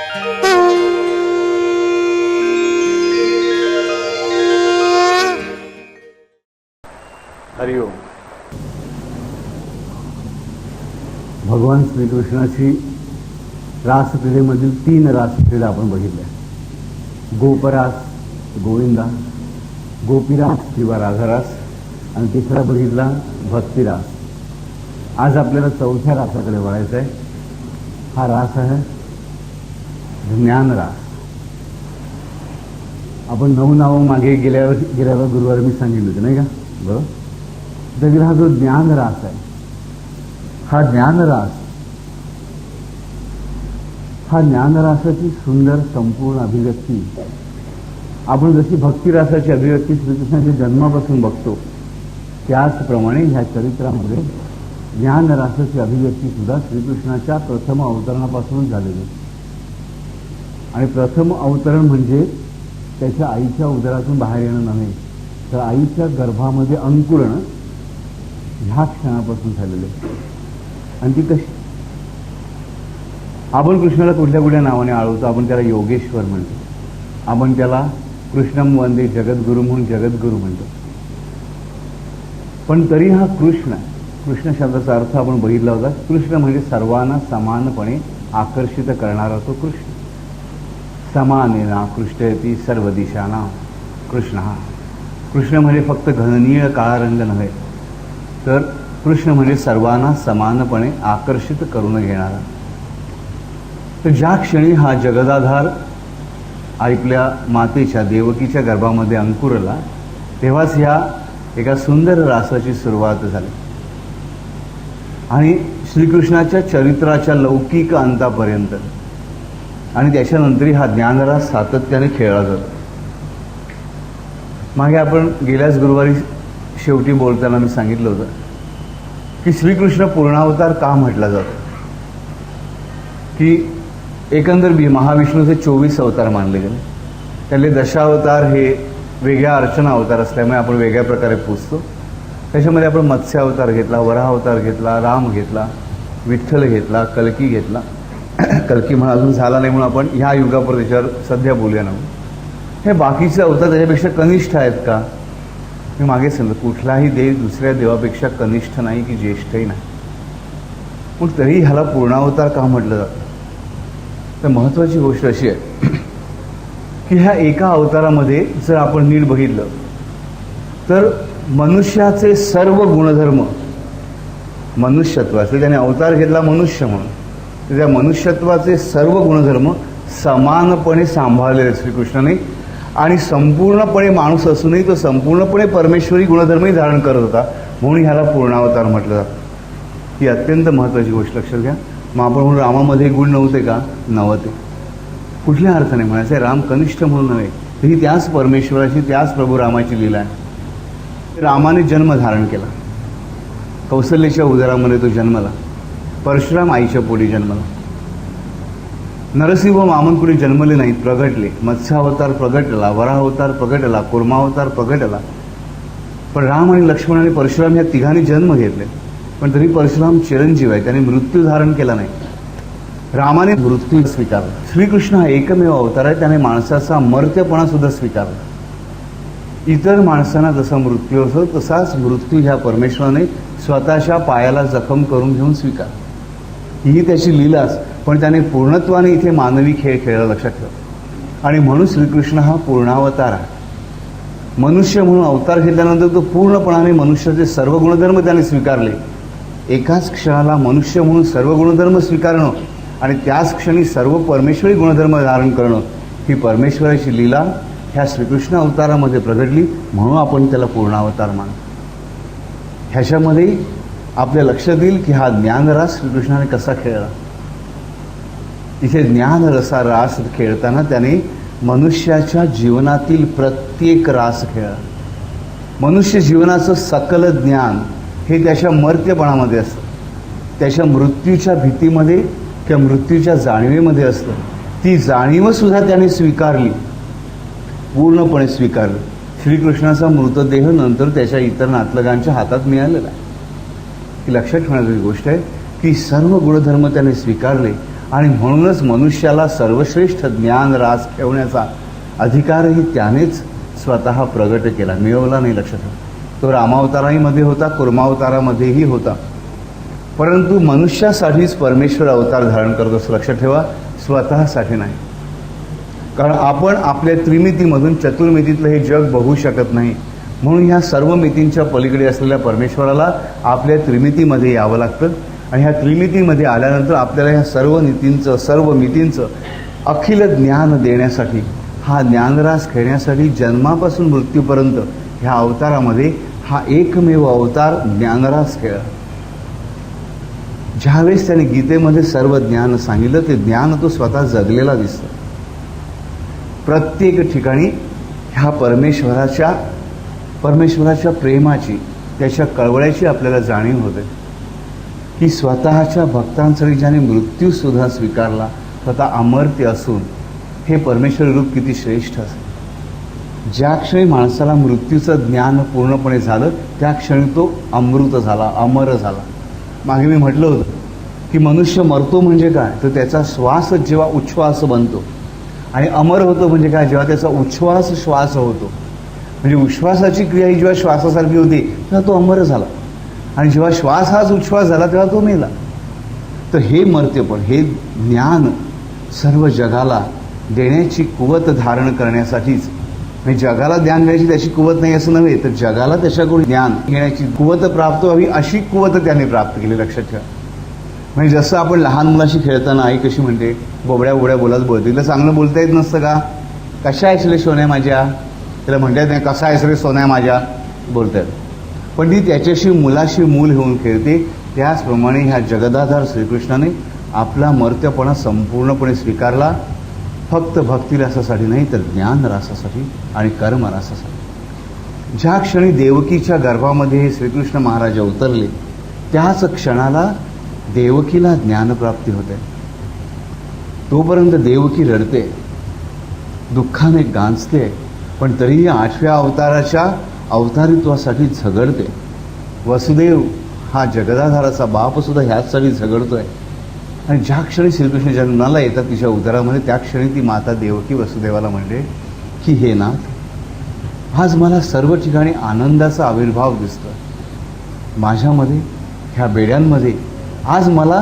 हरिओम. भगवान श्रीकृष्णाची रासक्रीडेमधील 3 रासक्रीडा आपण बघितल्या. गोपरास, गोविंदा, गोपीरास किंवा राधारास, आणि तिसरा बघितला भक्तिरास. आज आपल्याला 4थ्या रासाकडे वळायचं आहे. हा रास आहे ज्ञानरास. आपण 9 नावं मागे गेल्यावर गुरुवारी मी सांगितलं होतं नाही का, बरोबर. तर हा जो ज्ञानरास आहे, हा ज्ञानरासाची सुंदर संपूर्ण अभिव्यक्ती आपण जशी भक्तिरासाची अभिव्यक्ती श्रीकृष्णाच्या जन्मापासून बघतो, त्याचप्रमाणे ह्या चरित्रामध्ये ज्ञानरासाची अभिव्यक्ती सुद्धा श्रीकृष्णाच्या प्रथम अवतरणापासूनच झालेली. आणि प्रथम अवतरण म्हणजे त्याच्या आईच्या उदरातून बाहेर येणं नव्हे, तर आईच्या गर्भामध्ये अंकुरण ह्या क्षणापासून झालेले. आणि ती कशी? आपण कृष्णाला कुठल्या कुठल्या नावाने आळवतो. आपण त्याला योगेश्वर म्हणतो, आपण त्याला कृष्णम वंदे जगद्गुरु म्हणून जगद्गुरु म्हणतो. पण तरी हा कृष्ण शब्दाचा अर्थ आपण बघितला होता. कृष्ण म्हणजे सर्वांना समानपणे आकर्षित करणारा तो कृष्ण. समानेना कृष्णयती सर्व दिशाना कृष्ण. कृष्ण म्हणजे फक्त घननीळ काळा रंग नव्हे, तर कृष्ण म्हणजे सर्वांना समानपणे आकर्षित करून घेणारा. तर ज्या क्षणी हा जगदाधार आपल्या मातेच्या देवकीच्या गर्भामध्ये अंकुरला, तेव्हाच ह्या एका सुंदर रासाची सुरुवात झाली. आणि श्रीकृष्णाच्या चरित्राच्या लौकिक अंतापर्यंत आणि त्याच्यानंतरही हा ज्ञानरास सातत्याने खेळला जातो. मागे आपण गेल्याच गुरुवारी शेवटी बोलताना मी सांगितलं होतं की श्रीकृष्ण पूर्णावतार का म्हटला जातो, की एकंदर महाविष्णूचे 24 अवतार मानले गेले. त्यातले दशावतार हे वेगळ्या अर्चना अवतार असल्यामुळे आपण वेगळ्या प्रकारे पूजतो. त्याच्यामध्ये आपण मत्स्य अवतार घेतला, वराह अवतार घेतला, राम घेतला, विठ्ठल घेतला, कल्की घेतला. कल्की म्हणून अजून झाला नाही म्हणून आपण ह्या युगापर्यंत त्याच्यावर सध्या बोलूया ना. हे बाकीचे अवतार त्याच्यापेक्षा कनिष्ठ आहेत का? मी मागे सांगितलं, कुठलाही देव दुसऱ्या देवापेक्षा कनिष्ठ नाही की ज्येष्ठही नाही. पण तरी ह्याला पूर्णावतार का म्हटलं जातं? तर महत्त्वाची गोष्ट अशी आहे की ह्या एका अवतारामध्ये जर आपण नीट बघितलं तर मनुष्याचे सर्व गुणधर्म, मनुष्यत्वाचे, त्याने अवतार घेतला मनुष्य म्हणून, तर त्या मनुष्यत्वाचे सर्व गुणधर्म समानपणे सांभाळलेले श्रीकृष्णाने. आणि संपूर्णपणे माणूस असूनही तो संपूर्णपणे परमेश्वरी गुणधर्मही धारण करत होता, म्हणून ह्याला पूर्णावतार म्हटलं जातं. ही अत्यंत महत्त्वाची गोष्ट लक्षात घ्या. मग आपण म्हणून रामामध्ये गुण नव्हते का? नव्हते. कुठल्या अर्थाने म्हणायचं आहे? राम कनिष्ठ म्हणून नव्हे, तर ही त्याच परमेश्वराची, त्याच प्रभू रामाची लीला आहे. रामाने जन्म धारण केला, कौशल्याच्या उदरामध्ये तो जन्मला. परशुराम आईच्या पोटी जन्मला. नरसिंह वामन कुणी जन्मले नाहीत, प्रगटले. मत्स्यावतार प्रगटला, वराहावतार प्रगटला, कुर्मावतार प्रगटला. पण राम आणि लक्ष्मण आणि परशुराम ह्या तिघांनी जन्म घेतले, पण तरी परशुराम चिरंजीव आहे, त्याने मृत्यू धारण केला नाही. रामाने मृत्यू स्वीकारला. श्रीकृष्ण हा एकमेव अवतार आहे, त्याने माणसाचा मर्त्यपणा सुद्धा स्वीकारला. इतर माणसांना जसा मृत्यू असतो तसाच मृत्यू ह्या परमेश्वराने स्वतःच्या पायाला जखम करून घेऊन स्वीकार. ही त्याची लीलाच, पण त्याने पूर्णत्वाने इथे मानवी खेळ खेळला, लक्षात ठेवा. आणि म्हणून श्रीकृष्ण हा पूर्णावतार आहे. मनुष्य म्हणून अवतार घेतल्यानंतर तो पूर्णपणाने मनुष्याचे सर्व गुणधर्म त्याने स्वीकारले. एकाच क्षणाला मनुष्य म्हणून सर्व गुणधर्म स्वीकारणं आणि त्याच क्षणी सर्व परमेश्वरी गुणधर्म धारण करणं, ही परमेश्वराची लीला ह्या श्रीकृष्ण अवतारामध्ये प्रगटली, म्हणून आपण त्याला पूर्णावतार मानतो. ह्याच्यामध्ये आपल्या लक्षात येईल की हा ज्ञानरास श्रीकृष्णाने कसा खेळला. इथे ज्ञानरसा रास खेळताना त्याने मनुष्याच्या जीवनातील प्रत्येक रास खेळला. मनुष्य जीवनाचं सकल ज्ञान हे त्याच्या मर्त्यपणामध्ये असतं, त्याच्या मृत्यूच्या भीतीमध्ये किंवा मृत्यूच्या जाणीवेमध्ये असतं. ती जाणीवसुद्धा त्याने स्वीकारली, पूर्णपणे स्वीकारली. श्रीकृष्णाचा मृतदेह नंतर त्याच्या इतर नातलगांच्या हातात मिळालेला आहे. ही लक्षात ठेवण्याची गोष्ट आहे की सर्व गुणधर्म त्याने स्वीकारले आणि म्हणूनच मनुष्याला सर्वश्रेष्ठ ज्ञान रास ठेवण्याचा अधिकारही त्यानेच स्वतः प्रगट केला, मिळवला नाही. लक्षात ठेवा, तो रामावतारामध्ये होता, कुर्मावतारामध्येही होता, परंतु मनुष्यासाठीच परमेश्वर अवतार धारण करत असतो. लक्षात ठेवा, स्वतःसाठी नाही. कारण आपण आपल्या त्रिमितीमधून चतुर्मितीतलं हे जग बघू शकत नाही. म्हणून ह्या सर्व मितींच्या पलीकडे असलेल्या परमेश्वराला आपल्या त्रिमितीमध्ये यावं लागतं. आणि ह्या त्रिमितीमध्ये आल्यानंतर आपल्याला ह्या सर्व नीतींचं, सर्व मितींचं अखिल ज्ञान देण्यासाठी, हा ज्ञानरास खेळण्यासाठी जन्मापासून मृत्यूपर्यंत ह्या अवतारामध्ये हा एकमेव अवतार ज्ञानरास खेळ. ज्यावेळेस त्याने गीतेमध्ये सर्व ज्ञान सांगितलं, ते ज्ञान तो स्वतः जगलेला दिसतं. प्रत्येक ठिकाणी ह्या परमेश्वराच्या प्रेमाची, त्याच्या कळवळ्याची आपल्याला जाणीव होते की स्वतःच्या भक्तांसाठी ज्याने मृत्यूसुद्धा स्वीकारला, स्वतः अमर्त्य असून हे परमेश्वर रूप किती श्रेष्ठ असेल. ज्या क्षणी माणसाला मृत्यूचं ज्ञान पूर्णपणे झालं, त्या क्षणी तो अमृत झाला, अमर झाला. मागे मी म्हटलं होतं की मनुष्य मरतो म्हणजे काय, तर त्याचा श्वास जेव्हा उच्छ्वास बनतो, आणि अमर होतो म्हणजे काय, जेव्हा त्याचा उच्छ्वास श्वास होतो. म्हणजे उच्छ्वासाची क्रिया ही जेव्हा श्वासासारखी होती तेव्हा तो अमर झाला, आणि जेव्हा श्वास हाच उच्छ्वास झाला तेव्हा तो मेला. तर हे मर्त्यपण, हे ज्ञान सर्व जगाला देण्याची कुवत धारण करण्यासाठीच, म्हणजे जगाला ज्ञान देण्याची त्याची कुवत नाही असं नव्हे, तर जगाला त्याच्याकडून ज्ञान घेण्याची कुवत प्राप्त व्हावी अशी कुवत त्याने प्राप्त केली. लक्षात ठेवा. म्हणजे जसं आपण लहान मुलाशी खेळताना आई कशी म्हणते, बोबड्या बोबड्या बोलत बोलते, तिला चांगलं बोलता येत नसतं का, कशा आहेस रे सोन्या माझ्या, तिला म्हणता येत नाही कसा आहेस रे सोन्या माझ्या बोलतात, पण ती त्याच्याशी मुलाशी मूल होऊन खेळते. त्याचप्रमाणे ह्या जगदाधार श्रीकृष्णाने आपला मर्त्यपणा संपूर्णपणे स्वीकारला, फक्त भक्तिरासासाठी नाही तर ज्ञानरासासाठी आणि कर्मरासासाठी. ज्या क्षणी देवकीच्या गर्भामध्ये हे श्रीकृष्ण महाराज अवतरले, त्याच क्षणाला देवकीला ज्ञानप्राप्ती होते. तोपर्यंत देवकी रडते, दुःखाने गांजते, पण तरीही 8व्या अवताराच्या अवतारित्वासाठी झगडते. वसुदेव हा जगदाधाराचा बापसुद्धा ह्याचसाठी झगडतोय. आणि ज्या क्षणी श्रीकृष्ण जन्माला येतात तिच्या उदरामध्ये, त्या क्षणी ती माता देवकी वसुदेवाला म्हणते की हे नाथ, आज मला सर्व ठिकाणी आनंदाचा आविर्भाव दिसतो, माझ्यामध्ये ह्या बेड्यांमध्ये आज मला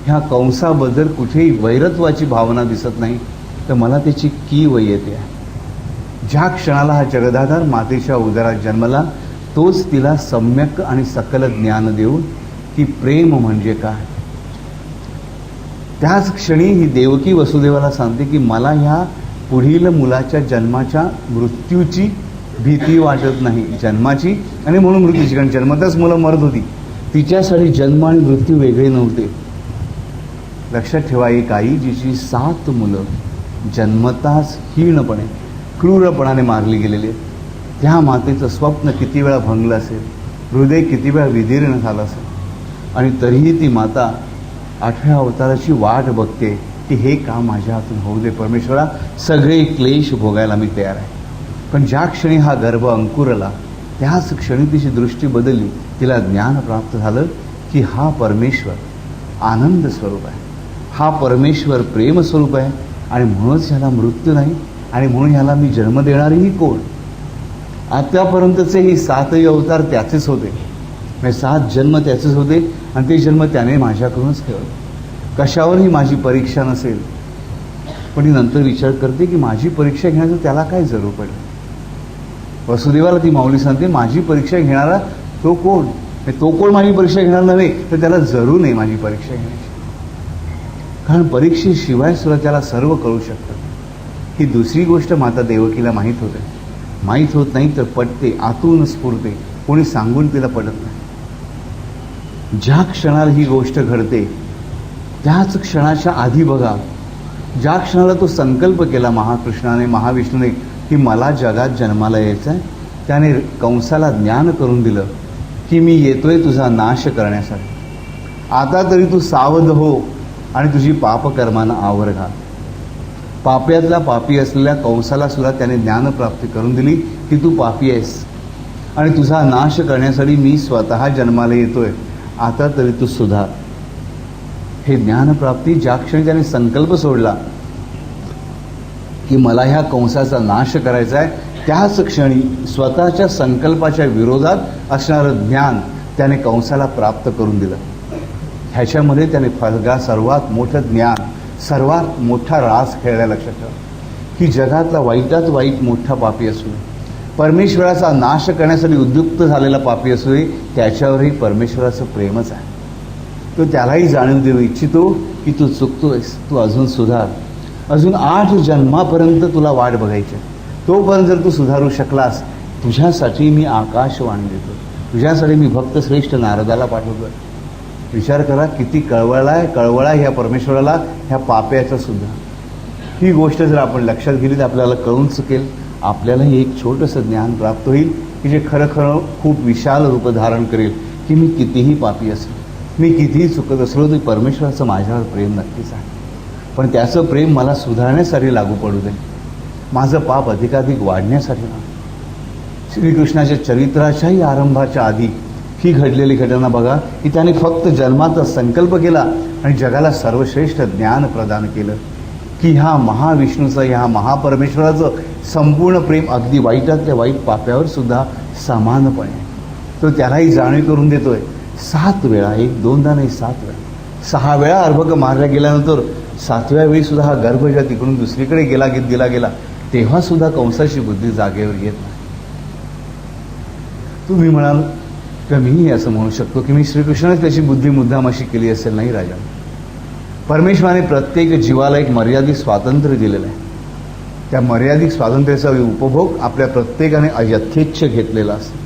ह्या कंसाबद्दल कुठेही वैरत्वाची भावना दिसत नाही, तर मला त्याची कीव येते. ज्या क्षणाला हा जगदाधार मातेच्या उदरात जन्मला, तोच तिला सम्यक आणि सकल ज्ञान देऊन की प्रेम म्हणजे काय. त्याच क्षणी ही देवकी वसुदेवाला सांगते की मला ह्या पुढील मुलाच्या जन्माच्या मृत्यूची भीती वाटत नाही, जन्माची आणि म्हणून मृत्यूची, कारण जन्मताच मुलं मरत होती, तिच्यासाठी जन्म आणि मृत्यू वेगळे नव्हते. लक्षात ठेवा, एक आई जिची 7 मुलं जन्मताच हीणपणे, क्रूरपणाने मारली गेलेली, त्या मातेचं स्वप्न किती वेळा भंगलं असेल, हृदय किती वेळा विदीर्ण झालं असेल, आणि तरीही ती माता 8व्या अवताराची वाट बघते की हे काम माझ्या हातून होऊ दे परमेश्वरा, सगळे क्लेश भोगायला मी तयार आहे. पण ज्या क्षणी हा गर्भ अंकुरला, त्याच क्षणी तिची दृष्टी बदलली, तिला ज्ञान प्राप्त झालं की हा परमेश्वर आनंद स्वरूप आहे, हा परमेश्वर प्रेम स्वरूप आहे, आणि म्हणूनच ह्याला मृत्यू नाही, आणि म्हणून ह्याला मी जन्म देणारीही कोण. आतापर्यंतचे ही 7ही अवतार त्याचेच होते, म्हणजे 7 जन्म त्याचेच होते, आणि ते जन्म त्याने माझ्याकडूनच ठेवले. कशावरही माझी परीक्षा नसेल, पण ती नंतर विचार करते की माझी परीक्षा घेण्याचं त्याला काय जरूर पडलं. वसुदेवाला ती माऊली सांगते, माझी परीक्षा घेणारा तो कोण, तो कोण माझी परीक्षा घेणार नव्हे, तर त्याला जरूर नाही माझी परीक्षा घेण्याची, कारण परीक्षेशिवाय सुद्धा त्याला सर्व कळू शकतं. ही दुसरी गोष्ट माता देवकीला माहीत होते. माहीत होत नाही तर पटते, आतून स्फुरते, कोणी सांगून तिला पडत नाही. ज्या क्षणाला ही गोष्ट घडते त्याच क्षणाच्या आधी बघा, ज्या क्षणाला तो संकल्प केला महाकृष्णाने, महाविष्णूने की मला जगात जन्माला यायचं आहे, त्याने कंसाला ज्ञान करून दिलं की मी येतोय तुझा नाश करण्यासाठी, आता तरी तू सावध हो आणि तुझी पापकर्मांना आवर घाल. पाप्यातला पापी असलेल्या कंसाला सुद्धा त्याने ज्ञानप्राप्ती करून दिली की तू पापी आहेस आणि तुझा नाश करण्यासाठी मी स्वतः जन्माला येतोय, आता तरी तू सुधार. हे ज्ञानप्राप्ती ज्या क्षणी त्याने संकल्प सोडला की मला ह्या कंसाचा नाश करायचा आहे, त्याच क्षणी स्वतःच्या संकल्पाच्या विरोधात असणारं ज्ञान त्याने कंसाला प्राप्त करून दिलं. ह्याच्यामध्ये त्याने सर्वात मोठं ज्ञान, सर्वात मोठा रास खेळला. लक्षात ठेवा की जगातला वाईटात वाईट मोठा पापी असू दे, परमेश्वराचा नाश करण्यासाठी उद्युक्त झालेला पापी असू दे, त्याच्यावरही परमेश्वराचं प्रेमच आहे. तो त्यालाही जाणीव देऊ इच्छितो की तू चुकतोयस, तू अजून सुधार. अजून 8 जन्मापर्यंत तुला वाट बघायची. तोपर्यंत जर तू सुधारू शकलास, तुझ्यासाठी मी आकाशवाणी देतो, तुझ्यासाठी मी भक्त श्रेष्ठ नारदाला पाठवतोय. विचार करा किती कळवळा ह्या परमेश्वराला ह्या पाप्याचा सुद्धा. ही गोष्ट जर आपण लक्षात घेतली तर आपल्याला कळून चुकेल. आपल्यालाही एक छोटंसं ज्ञान प्राप्त होईल की जे खरं खूप विशाल रूप धारण करेल की मी कितीही पापी असेल, मी कितीही चुकत असलो तरी परमेश्वराचं माझ्यावर प्रेम नक्कीच आहे. पण त्याचं प्रेम मला सुधारण्यासाठी लागू पडू दे, माझं पाप अधिकाधिक वाढण्यासाठी नाही. श्रीकृष्णाच्या चरित्राच्याही आरंभाच्या आधी ही घडलेली घटना बघा की त्याने फक्त जन्माचा संकल्प केला आणि जगाला सर्वश्रेष्ठ ज्ञान प्रदान केलं की ह्या महाविष्णूचं, ह्या महापरमेश्वराचं संपूर्ण प्रेम अगदी वाईटातल्या वाईट पाप्यावर सुद्धा समानपणे तो त्यालाही जाणीव करून देतोय. 7 वेळा, 1 2दा नाही 7 वेळा, 6 वेळा अर्भक मारल्या गेल्यानंतर 7व्या वेळी सुद्धा हा गर्भ जेव्हा तिकडून दुसरीकडे दिला गेला तेव्हा सुद्धा कंसाची बुद्धी जागेवर येत नाही. तुम्ही म्हणाल का मीही असं म्हणू शकतो की मी श्रीकृष्णानेच त्याची बुद्धी मुद्दाम अशी केली असेल. नाही राजा, परमेश्वराने प्रत्येक जीवाला एक मर्यादित स्वातंत्र्य दिलेलं आहे. त्या मर्यादित स्वातंत्र्याचा उपभोग आपल्या प्रत्येकाने यथेच्छ घेतलेला असतो.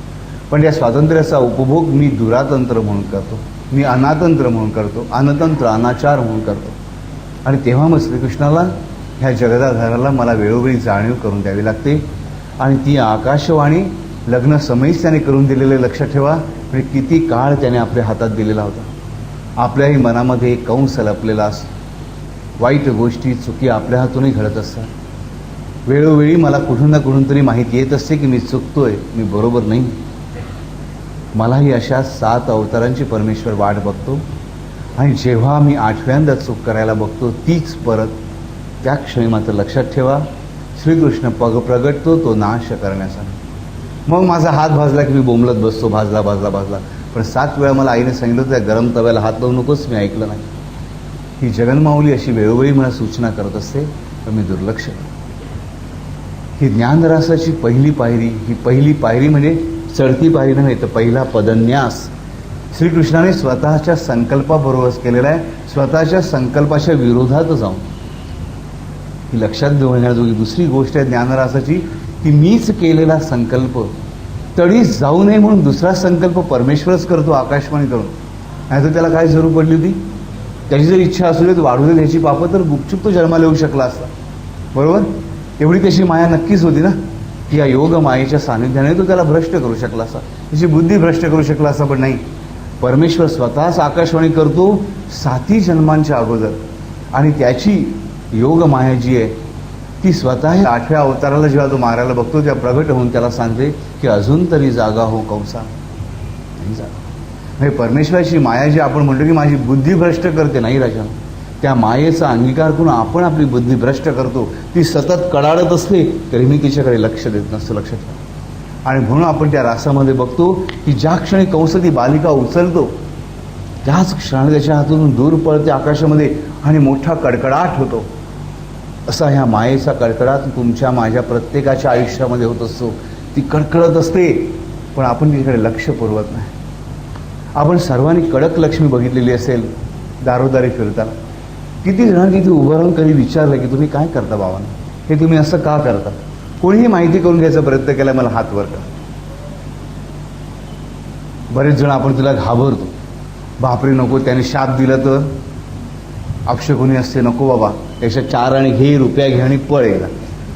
पण या स्वातंत्र्याचा उपभोग मी दुरातंत्र म्हणून करतो, मी अनातंत्र म्हणून करतो, अनतंत्र अनाचार म्हणून करतो. आणि तेव्हा मग श्रीकृष्णाला, ह्या जगदाधाराला मला वेळोवेळी जाणीव करून द्यावी लागते. आणि ती आकाशवाणी लग्न समयीच त्याने करून दिलेले. लक्षात ठेवा म्हणजे किती काळ त्याने आपल्या हातात दिलेला होता. आपल्याही मनामध्ये एक कंस लपलेला असतो. वाईट गोष्टी, चुकी आपल्या हातूनही घडत असतात. वेळोवेळी मला कुठून ना कुठून तरी माहिती येत असते की मी चुकतोय, मी बरोबर नाही. मलाही अशा 7 अवतारांची परमेश्वर वाट बघतो. आणि जेव्हा मी 8व्यांदा चूक करायला बघतो तीच परत, त्या क्षणी मात्र लक्षात ठेवा श्रीकृष्ण प्रगटतो तो नाश करण्यासाठी. मग माझा हात भाजला की मी बोंबलत बसतो, भाजला. पण 7 वेळा मला आईने सांगितलं त्या गरम तव्याला हात लावू नकोस, मी ऐकलं नाही. ही जगन्माऊली अशी वेळोवेळी मला सूचना करत असते, पण मी दुर्लक्ष करतो. ही ज्ञानरासाची पहिली पायरी, ही पहिली पायरी म्हणजे चढती पायरी नव्हे तर पहिला पदन्यास श्रीकृष्णाने स्वतःच्या संकल्पाबरोबरच केलेला आहे. स्वतःच्या संकल्पाच्या विरोधात जाऊन. ही लक्षात घेण्याजोगी दुसरी गोष्ट आहे ज्ञानरासाची की मीच केलेला संकल्प तडी जाऊ नये म्हणून दुसरा संकल्प परमेश्वरच करतो आकाशवाणी करून. नाही तर त्याला काय जरूर पडली होती, त्याची जर इच्छा असू दे वाढू दे त्याची पापं तर गुपचूप तो जन्माला येऊ शकला असता. बरोबर, एवढी त्याची माया नक्कीच होती ना की या योग मायेच्या सानिध्याने तो त्याला भ्रष्ट करू शकला असता, त्याची बुद्धी भ्रष्ट करू शकला असता. पण नाही, परमेश्वर स्वतःच आकाशवाणी करतो 7 जन्मांच्या अगोदर. आणि त्याची योग माया जी आहे ती स्वतः 8व्या अवताराला जेव्हा तो मारायला बघतो त्या प्रगट होऊन त्याला सांगते की अजून तरी जागा हो कंसा. नाही जागा. म्हणजे परमेश्वराची माया जी आपण म्हणतो की माझी बुद्धी भ्रष्ट करते, नाही राजा, त्या मायेचा अंगीकार करून आपण आपली बुद्धी भ्रष्ट करतो. ती सतत कडाडत असते तरी मी तिच्याकडे लक्ष देत नसतो. लक्षात ठेवा. आणि म्हणून आपण त्या रासामध्ये बघतो की ज्या क्षणी कंस ती बालिका उचलतो त्याच क्षणी त्याच्या हातून दूर पडते आकाशामध्ये आणि मोठा कडकडाट होतो. असा ह्या मायेचा कडकडाट तुमच्या माझ्या प्रत्येकाच्या आयुष्यामध्ये होत असतो. ती कडकडत असते पण आपण तिच्याकडे लक्ष पुरवत नाही. आपण सर्वांनी कडक लक्ष्मी बघितलेली असेल दारोदारी फिरताना. किती जणांनी तिथे उभं राहून कधी विचारलं की तुम्ही काय करता बाबांना, हे तुम्ही असं का करता. कोणीही माहिती करून घ्यायचा प्रयत्न केला, मला हात वर करा. बरेच जण आपण तिला घाबरतो, बापरे नको त्याने शाप दिला तर अपशकुनी असते, नको बाबा त्याच्या 4 आणि घे, रुपया घे आणि पळ एकदा.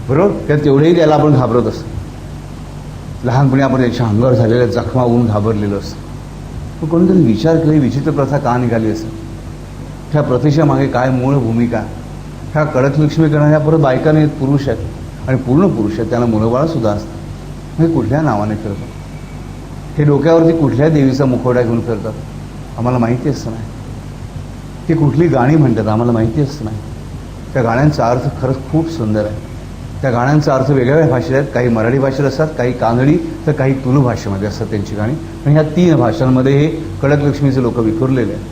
बरोबर, तर तेवढेही त्याला आपण घाबरत असतो. लहानपणी आपण त्याच्या अंगावर झालेल्या जखमा होऊन घाबरलेलो असतो. पण कोणीतरी विचार केला विचित्र प्रथा का निघाली असेल, त्या प्रथेच्या मागे काय मूळ भूमिका. ह्या कडक लक्ष्मी करणाऱ्या परत बायका नाहीत, पुरुष आहेत आणि पूर्ण पुरुष आहेत, त्यांना मुलंबाळं सुद्धा असतात. हे कुठल्या नावाने फिरतात, हे डोक्यावरती कुठल्या देवीचा मुखवटा घेऊन फिरतात आम्हाला माहिती असतं नाही. ती कुठली गाणी म्हणतात आम्हाला माहितीच नाही. त्या गाण्यांचा अर्थ खरंच खूप सुंदर आहे. त्या गाण्यांचा अर्थ वेगवेगळ्या भाषेत आहेत. काही मराठी भाषेत असतात, काही कानडी, तर काही तुलू भाषेमध्ये असतात त्यांची गाणी. आणि ह्या 3 भाषांमध्ये हे कडक लक्ष्मीचे लोक विखुरलेले आहेत.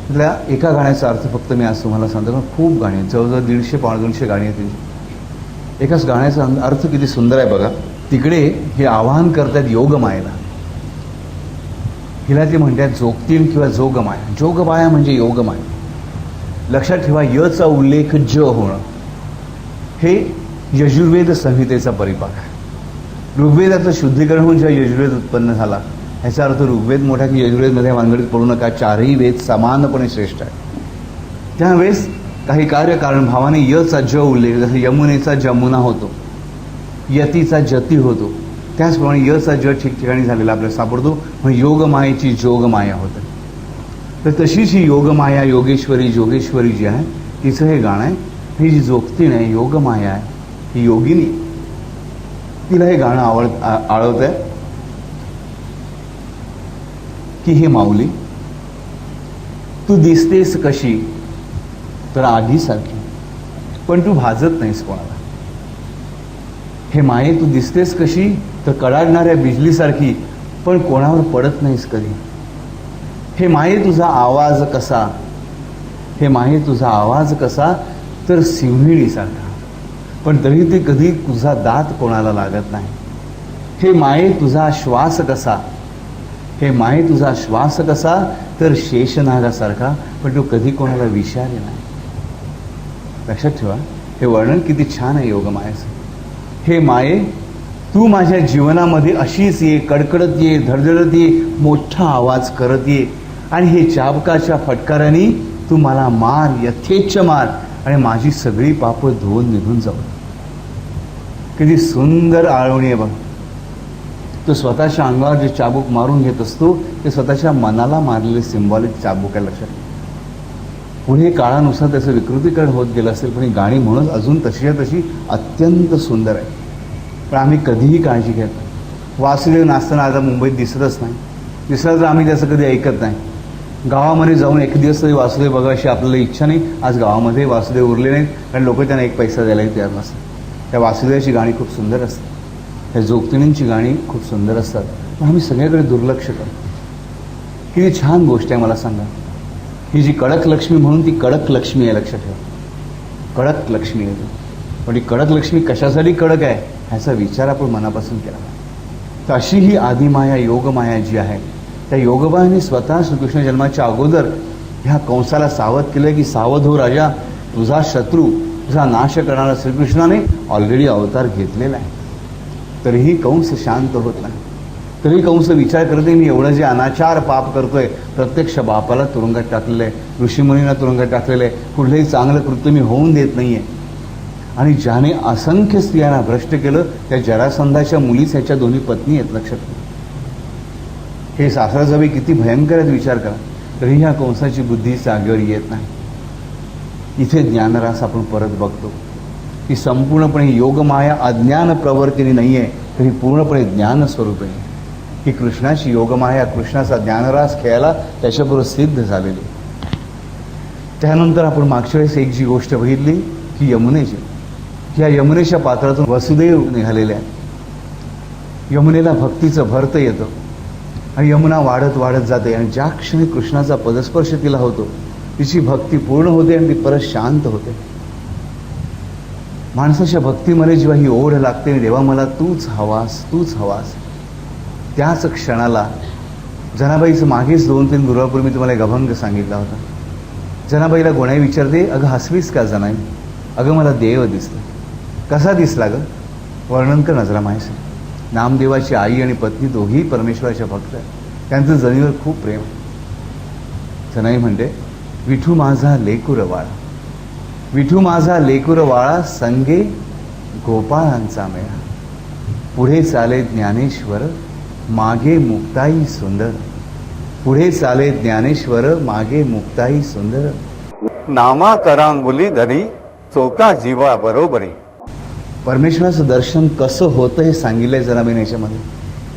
त्यातल्या एका गाण्याचा अर्थ फक्त मी आज तुम्हाला सांगतो, कारण खूप गाणी आहेत, जवळजवळ 150-200 गाणी आहेत त्यांची. एकाच गाण्याचा अर्थ किती सुंदर आहे बघा. तिकडे हे आवाहन करतात योगमायेला. हिला ते म्हणतात जोगतीन किंवा जोगमाया. जोगमाया म्हणजे योगमाया. लक्षात ठेवा, यचा उल्लेख ज होणं हे यजुर्वेद संहितेचा परिपाक आहे. ऋग्वेदाचं शुद्धीकरण होऊन जेव्हा यजुर्वेद उत्पन्न झाला, ह्याचा अर्थ ऋग्वेद मोठा की यजुर्वेदमध्ये भानगडीत पडू नका, 4ही वेद समानपणे श्रेष्ठ आहे. त्यावेळेस काही कार्यकारण भावाने यचा ज उल्लेख, जसं यमुनेचा जमुना होतो, यतीचा जती होतो, त्याचप्रमाणे यचा ज ठिकठिकाणी झालेला आपल्याला सापडतो. म्हणजे योगमायेची जोगमाया होते. तर तशीच ही योगमाया, योगेश्वरी, जोगेश्वरी जी आहे, तिचं हे गाणं आहे. ही जी जोगतीण आहे, योगमाया आहे, ही योगिनी, तिला हे गाणं आळवत आहे की हे माऊली, तू दिसतेस कशी तर आगीसारखी, पण तू भाजत नाहीस कोणाला. हे माये, तू दिसतेस कशी तर कडाडणाऱ्या बिजलीसारखी, पण कोणावर पडत नाहीस कधी. हे माये, तुझा आवाज कसा, हे माये तुझा आवाज कसा तर सिंहिणीसारखा, पण तरी ते कधी तुझा दात कोणाला लागत नाही. हे माये, तुझा श्वास कसा, हे माये तुझा श्वास कसा तर शेषनागासारखा, पण तो कधी कोणाला विषारी नाही. लक्षात ठेवा, हे वर्णन किती छान आहे योगमायेचं. हे माये, तू माझ्या जीवनामध्ये अशीच ये, कडकडत ये, धडधडत ये, मोठा आवाज करत ये, आणि हे चाबकाच्या फटकाराने तू मला मार, यथेच्छ मार, आणि माझी सगळी पापं धुवून निघून जाऊ. किती सुंदर आळवणी आहे बघ. तो स्वतःच्या अंगावर जे चाबूक मारून घेत असतो ते स्वतःच्या मनाला मारलेले सिंबॉलिक चाबूक आहे. लक्षात. पुढे काळानुसार त्याचं विकृतीकरण होत गेलं असेल, पण ही गाणी म्हणून अजून तशीच्या तशी अत्यंत सुंदर आहे. पण आम्ही कधीही काळजी घेत नाही. वासुदेव नाचताना आता मुंबईत दिसतच नाही. दिसला तर आम्ही त्याचं कधी ऐकत नाही. गावामध्ये जाऊन एक दिवस तरी वासुदेव बघा अशी आपल्याला इच्छा नाही. आज गावामध्ये वासुदेव उरले नाहीत, कारण लोक त्यांना एक पैसा द्यायलाही तयार नसतात. त्या वासुदेवाची गाणी खूप सुंदर असतात, त्या जोगतिणींची गाणी खूप सुंदर असतात, पण आम्ही सगळ्याकडे दुर्लक्ष करतो. किती छान गोष्ट आहे मला सांगा. ही जी कडक लक्ष्मी म्हणून ती कडक लक्ष्मी आहे. लक्षात ठेवा, कडक लक्ष्मी आहे. पण ही कडक लक्ष्मी कशासाठी कडक आहे ह्याचा विचार आपण मनापासून केला. तर अशी ही आदिमाया, योगमाया जी आहे, त्या योगमायाने स्वतः श्रीकृष्ण जन्माच्या अगोदर ह्या कंसाला सावध केलं की सावध हो राजा, तुझा शत्रू, तुझा नाश करणारा श्रीकृष्णाने ऑलरेडी अवतार घेतलेला आहे. तरीही कंस शांत होत नाही. तरी कंस विचार करते, मी एवढं जे अनाचार पाप करतोय, प्रत्यक्ष बापाला तुरुंगात टाकलेलं आहे, ऋषीमुनींना तुरुंगात टाकलेलं आहे, कुठलंही चांगलं कृत्य मी होऊन देत नाही आहे. आणि ज्याने असंख्य स्त्रियांना भ्रष्ट केलं त्या जरासंधाच्या मुलीच ह्याच्या दोन्ही पत्नी आहेत. लक्षात. हे सासराजावी किती भयंकर आहेत विचार करा. तरी ह्या कंसाची बुद्धी जागेवर येत नाही. इथे ज्ञानरास आपण परत बघतो की संपूर्णपणे योगमाया अज्ञान प्रवर्तिनी नाही आहे, तरी पूर्णपणे ज्ञानस्वरूप आहे. ही कृष्णाची योगमाया, कृष्णाचा ज्ञानरास खेळायला त्याच्याबरोबर सिद्ध झालेली. त्यानंतर आपण मागच्या वेळेस एक जी गोष्ट बघितली की यमुनेची, या यमुनेच्या पात्रातून वसुदेव निघालेले आहे. यमुनेला भक्तीचं भरतं येतं आणि यमुना वाढत वाढत जाते, आणि ज्या क्षणी कृष्णाचा पदस्पर्श तिला होतो तिची भक्ती पूर्ण होते आणि ती परत शांत होते. माणसाच्या भक्तीमध्ये जेव्हा ही ओढ लागते, देवा मला तूच हवास, तूच हवास, त्याच क्षणाला जनाबाईचं मागेच 2-3 गुरुवापूर्वी मी तुम्हाला एक अभंग सांगितला होता. जनाबाईला गोणाई विचारते, अगं हसवीस का जनाई, अगं मला देव दिसला. कसा दिसला ग, वर्णन कर नजरा मायसे. नामदेवाची आई आणि पत्नी दोघी परमेश्वराच्या भक्त आहेत. त्यांचं जनीवर खूप प्रेम. जनाई म्हणते, विठू माझा लेकूर वाळा, विठू माझा लेकूर वाळा, संगे गोपाळांचा मेळा, पुढे चाले ज्ञानेश्वर, मागे मुक्ताई सुंदर, पुढे चाले ज्ञानेश्वर, मागे मुक्ताई सुंदर, नामा करांगुली धरी, चोका जीवा बरोबरी. परमेश्वराचं दर्शन कसं होतं हे सांगितलंय जनाबाईने याच्यामध्ये,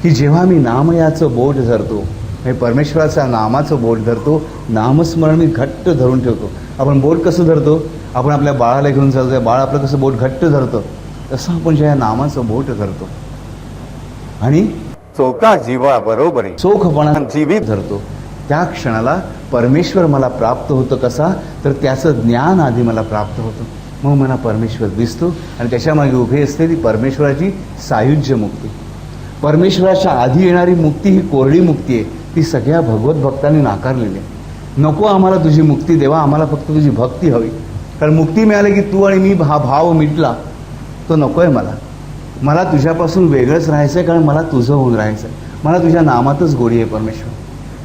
की जेव्हा मी नामयाचं बोट धरतो, हे परमेश्वराच्या नामाचं बोट धरतो, नामस्मरण मी घट्ट धरून ठेवतो. आपण बोट कसं धरतो? आपण आपल्या बाळाला घेऊन चालतो, बाळ आपलं कसं बोट घट्ट धरतं, तसं आपण ज्या नामाचं बोट धरतो आणि चोका जीवा बरोबरी चोखपणा जीवित धरतो. त्या क्षणाला परमेश्वर मला प्राप्त होतं. कसा? तर त्याचं ज्ञान आधी मला प्राप्त होतं. मग मला परमेश्वर दिसतो आणि त्याच्यामागे उभी असते ती परमेश्वराची सायुज्य मुक्ती. परमेश्वराच्या आधी येणारी मुक्ती ही कोरडी मुक्ती आहे. ती सगळ्या भगवत भक्तांनी नाकारलेली आहे. नको आम्हाला तुझी मुक्ती देवा, आम्हाला फक्त तुझी भक्ती हवी. कारण मुक्ती मिळाली की तू आणि मी हा भाव मिटला, तो नको आहे मला. मला तुझ्यापासून वेगळंच राहायचं आहे, कारण मला तुझं होऊन राहायचं आहे. मला तुझ्या नामातच गोडी आहे परमेश्वर.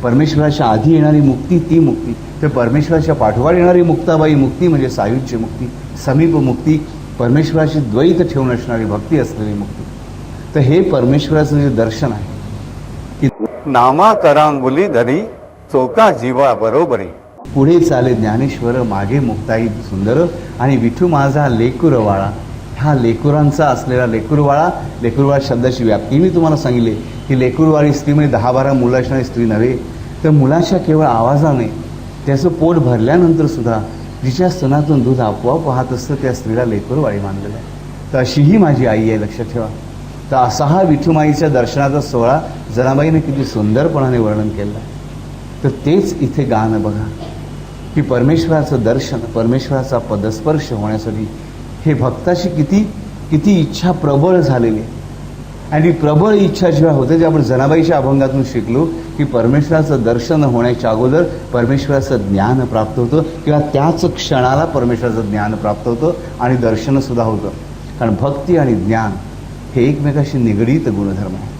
परमेश्वराच्या आधी येणारी मुक्ती ती मुक्ती. तर परमेश्वराच्या पाठोपाठ येणारी मुक्ताबाई मुक्ती म्हणजे सायुज्य मुक्ती, समीप मुक्ती, परमेश्वराशी द्वैत ठेवून असणारी भक्ती असलेली मुक्ती. तर हे परमेश्वराचं जे दर्शन आहे की नामा करांगुली धरी चोका जीवा बरोबरी. पुढे चाले ज्ञानेश्वर, मागे मुक्ताई सुंदर, आणि विठू माझा लेकुरवाळा. ह्या लेकुरांचा असलेला लेकुरवाळा, लेकुरवाळा शब्दाची व्याप्ती मी तुम्हाला सांगितली की लेकुरवाळी स्त्री म्हणजे 10-12 मुलं असणारी स्त्री नव्हे, तर मुलाच्या केवळ आवाजाने त्याचं पोट भरल्यानंतर सुद्धा जिच्या स्तनातून दूध आपोआप वाहत असतं त्या स्त्रीला लेकुरवाळी मानलेलं आहे. तर अशी ही माझी आई आहे, लक्षात ठेवा. तर असा हा विठुमाईच्या दर्शनाचा सोहळा जनाबाईने किती सुंदरपणाने वर्णन केलं आहे. तर तेच इथे गाणं बघा की परमेश्वराचं दर्शन, परमेश्वराचा पदस्पर्श होण्यासाठी हे भक्ताची किती किती इच्छा प्रबळ झालेली आहे. आणि प्रबळ इच्छा जेव्हा होते, जे आपण जनाबाईच्या अभंगातून शिकलो की परमेश्वराचं दर्शन होण्याच्या अगोदर परमेश्वराचं ज्ञान प्राप्त होतं, किंवा त्याच क्षणाला परमेश्वराचं ज्ञान प्राप्त होतं आणि दर्शनसुद्धा होतं. कारण भक्ती आणि ज्ञान हे एकमेकाशी निगडीत गुणधर्म आहे.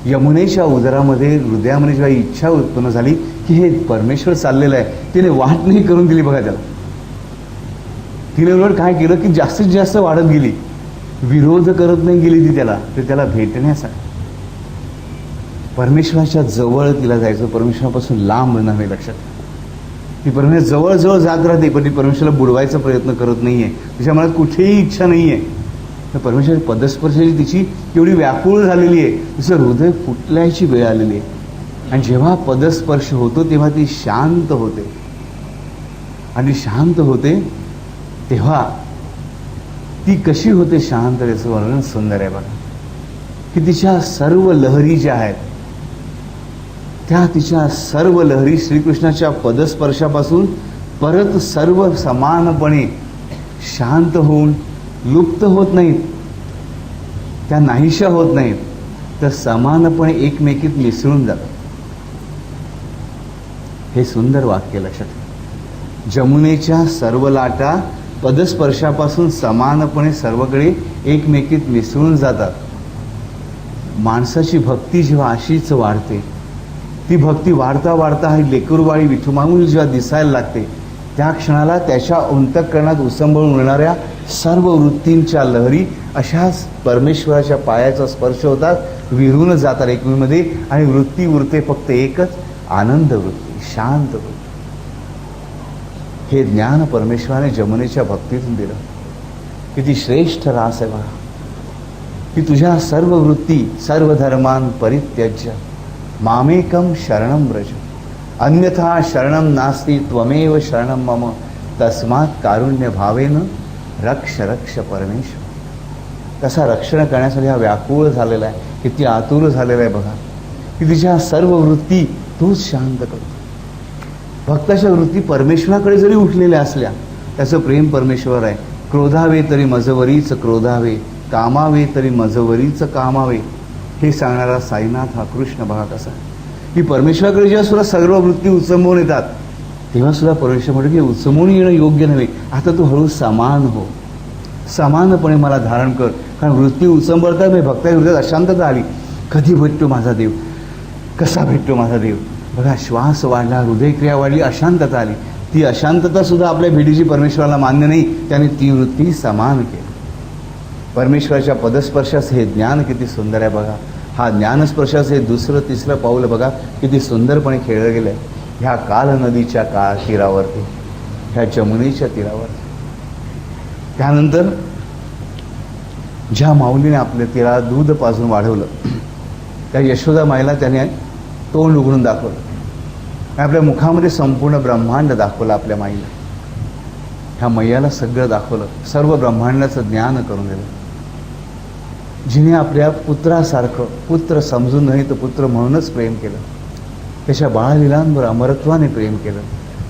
यमुनेच्या उदरामध्ये हृदयामध्ये जेव्हा इच्छा उत्पन्न झाली की हे परमेश्वर चाललेलं आहे, तिने वाट नाही करून दिली बघा त्याला. तिने उलट काय केलं की जास्तीत जास्त वाढत गेली, विरोध करत नाही गेली ती त्याला, तर त्याला भेटण्यासाठी. परमेश्वराच्या जवळ तिला जायचं, परमेश्वरापासून लांब नव्हे. लक्षात, ती परमेश्वर जवळ जात राहते, पण ती परमेश्वराला बुडवायचा प्रयत्न करत नाहीये. तिच्या मनात कुठेही इच्छा नाहीये. तर परमेश्वर पदस्पर्शाची तिची केवढी व्याकुळ झालेली आहे, तिचं हृदय फुटल्याची वेळ आलेली आहे. आणि जेव्हा पदस्पर्श होतो तेव्हा ती शांत होते, आणि शांत होते तेव्हा ती कशी होते शांत, त्याचं वर्णन सुंदर आहे बघा. की तिच्या सर्व लहरी ज्या आहेत, त्या तिच्या सर्व लहरी श्रीकृष्णाच्या पदस्पर्शापासून परत सर्व समानपणे शांत होऊन लुप्त होत नाहीत, त्या नाहीशा होत नाहीत, तर समानपणे एकमेकीत मिसळून जातात. हे सुंदर वाक्य लक्षात ठेवा. जमुनेच्या सर्व लाटा पदस्पर्शापासून समानपणे सर्वकडे एकमेकीत मिसळून जातात. माणसाची भक्ती जेव्हा अशीच वाढते, ती भक्ती वाढता वाढता ही लेकरवाळी विठुमाऊल जेव्हा दिसायला लागते, त्या क्षणाला त्याच्या अंतःकरणात उसंबळून येणाऱ्या सर्व वृत्तींच्या लहरी अशाच परमेश्वराच्या पायाचा स्पर्श होतात, विरून जातात एकमेकांमध्ये, आणि वृत्ती उरते फक्त एकच, आनंद वृत्ती, शांत वृत्ती. हे ज्ञान परमेश्वराने जमुनेच्या भक्तीतून दिलं. किती श्रेष्ठ रास आहे बघा. की तुझ्या सर्व वृत्ती सर्व धर्मान परित्यज्य मामेकम शरणम व्रज, अन्यथा शरणम नास्ति त्वमेव शरणम मम, तस्मात् कारुण्य भावेन रक्ष रक्ष परमेश्वर. कसा रक्षण करण्यासाठी हा व्याकुळ झालेला आहे, किती आतुर झालेला आहे बघा. की तिच्या सर्व वृत्ती तूच शांत करतो. भक्ताच्या वृत्ती परमेश्वराकडे जरी उठलेल्या असल्या, त्याचं प्रेम परमेश्वर आहे. क्रोधावे तरी मजवरीच क्रोधावे, कामावे तरी मजवरीच कामावे, हे सांगणारा साईनाथ हा कृष्ण बघा कसा. की परमेश्वराकडे जेव्हा सुद्धा सर्व वृत्ती उचंबवून येतात, तेव्हा सुद्धा परमेश्वर म्हणतो की उचंबवून येणं योग्य नव्हे, आता तू हळू समान हो, समानपणे मला धारण कर. कारण वृत्ती उचंबळतात म्हणजे भक्ताच्या हृदयात अशांतता आली. कधी भेटतो माझा देव, कसा भेटतो माझा देव, बघा श्वास वाढला, हृदयक्रिया वाढली, अशांतता आली. ती अशांतता सुद्धा आपल्या भेटीची परमेश्वराला मान्य नाही, त्याने ती वृत्ती समान केली. परमेश्वराच्या पदस्पर्शाचं हे ज्ञान किती सुंदर आहे बघा. हा ज्ञानस्पर्शाचं हे दुसरं तिसरं पाऊल बघा किती सुंदरपणे खेळलं गेलं आहे ह्या काल नदीच्या तीरावरती, ह्या जमुनेच्या तीरावरती. त्यानंतर ज्या माऊलीने आपल्या तिला दूध पाजून वाढवलं, त्या यशोदा माईला त्याने तोंड उघडून दाखवलं. आपल्या मुखामध्ये संपूर्ण ब्रह्मांड दाखवलं आपल्या माईला. ह्या मैयाला सगळं दाखवलं, सर्व ब्रह्मांडाचं ज्ञान करून दिलं. जिने आपल्या पुत्रासारखं, पुत्र समजून नाही तर पुत्र म्हणूनच प्रेम केलं, त्याच्या बाळलीलांवर अमरत्वाने प्रेम केलं.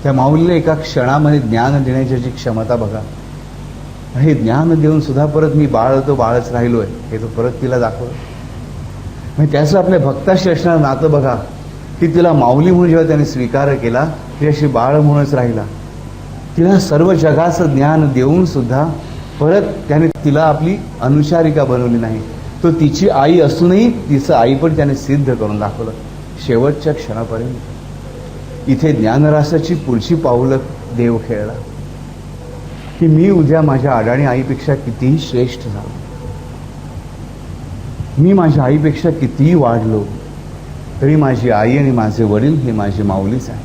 त्या माऊलीला एका क्षणामध्ये ज्ञान देण्याची जी क्षमता बघा. हे ज्ञान देऊन सुद्धा परत मी बाळ होतो, बाळच राहिलो आहे हे तो परत तिला दाखवलं. म्हणजे त्याचं आपल्या भक्ताशी असणारं नातं बघा, की तिला माऊली म्हणून जेव्हा त्याने स्वीकार केला तिच्याशी बाळ म्हणूनच राहिला. तिला सर्व जगाचं ज्ञान देऊन सुद्धा परत त्याने तिला आपली अनुचारिका बनवली नाही. तो तिची आई असूनही तिचं आई पण त्याने सिद्ध करून दाखवलं शेवटच्या क्षणापर्यंत. इथे ज्ञानरासाची पुढची पाऊलं देव खेळला, की मी उद्या माझ्या अडाणी आईपेक्षा कितीही श्रेष्ठ झालो, मी माझ्या आईपेक्षा कितीही वाढलो, तरी माझी आई आणि माझे वडील हे माझी माऊलीच आहे.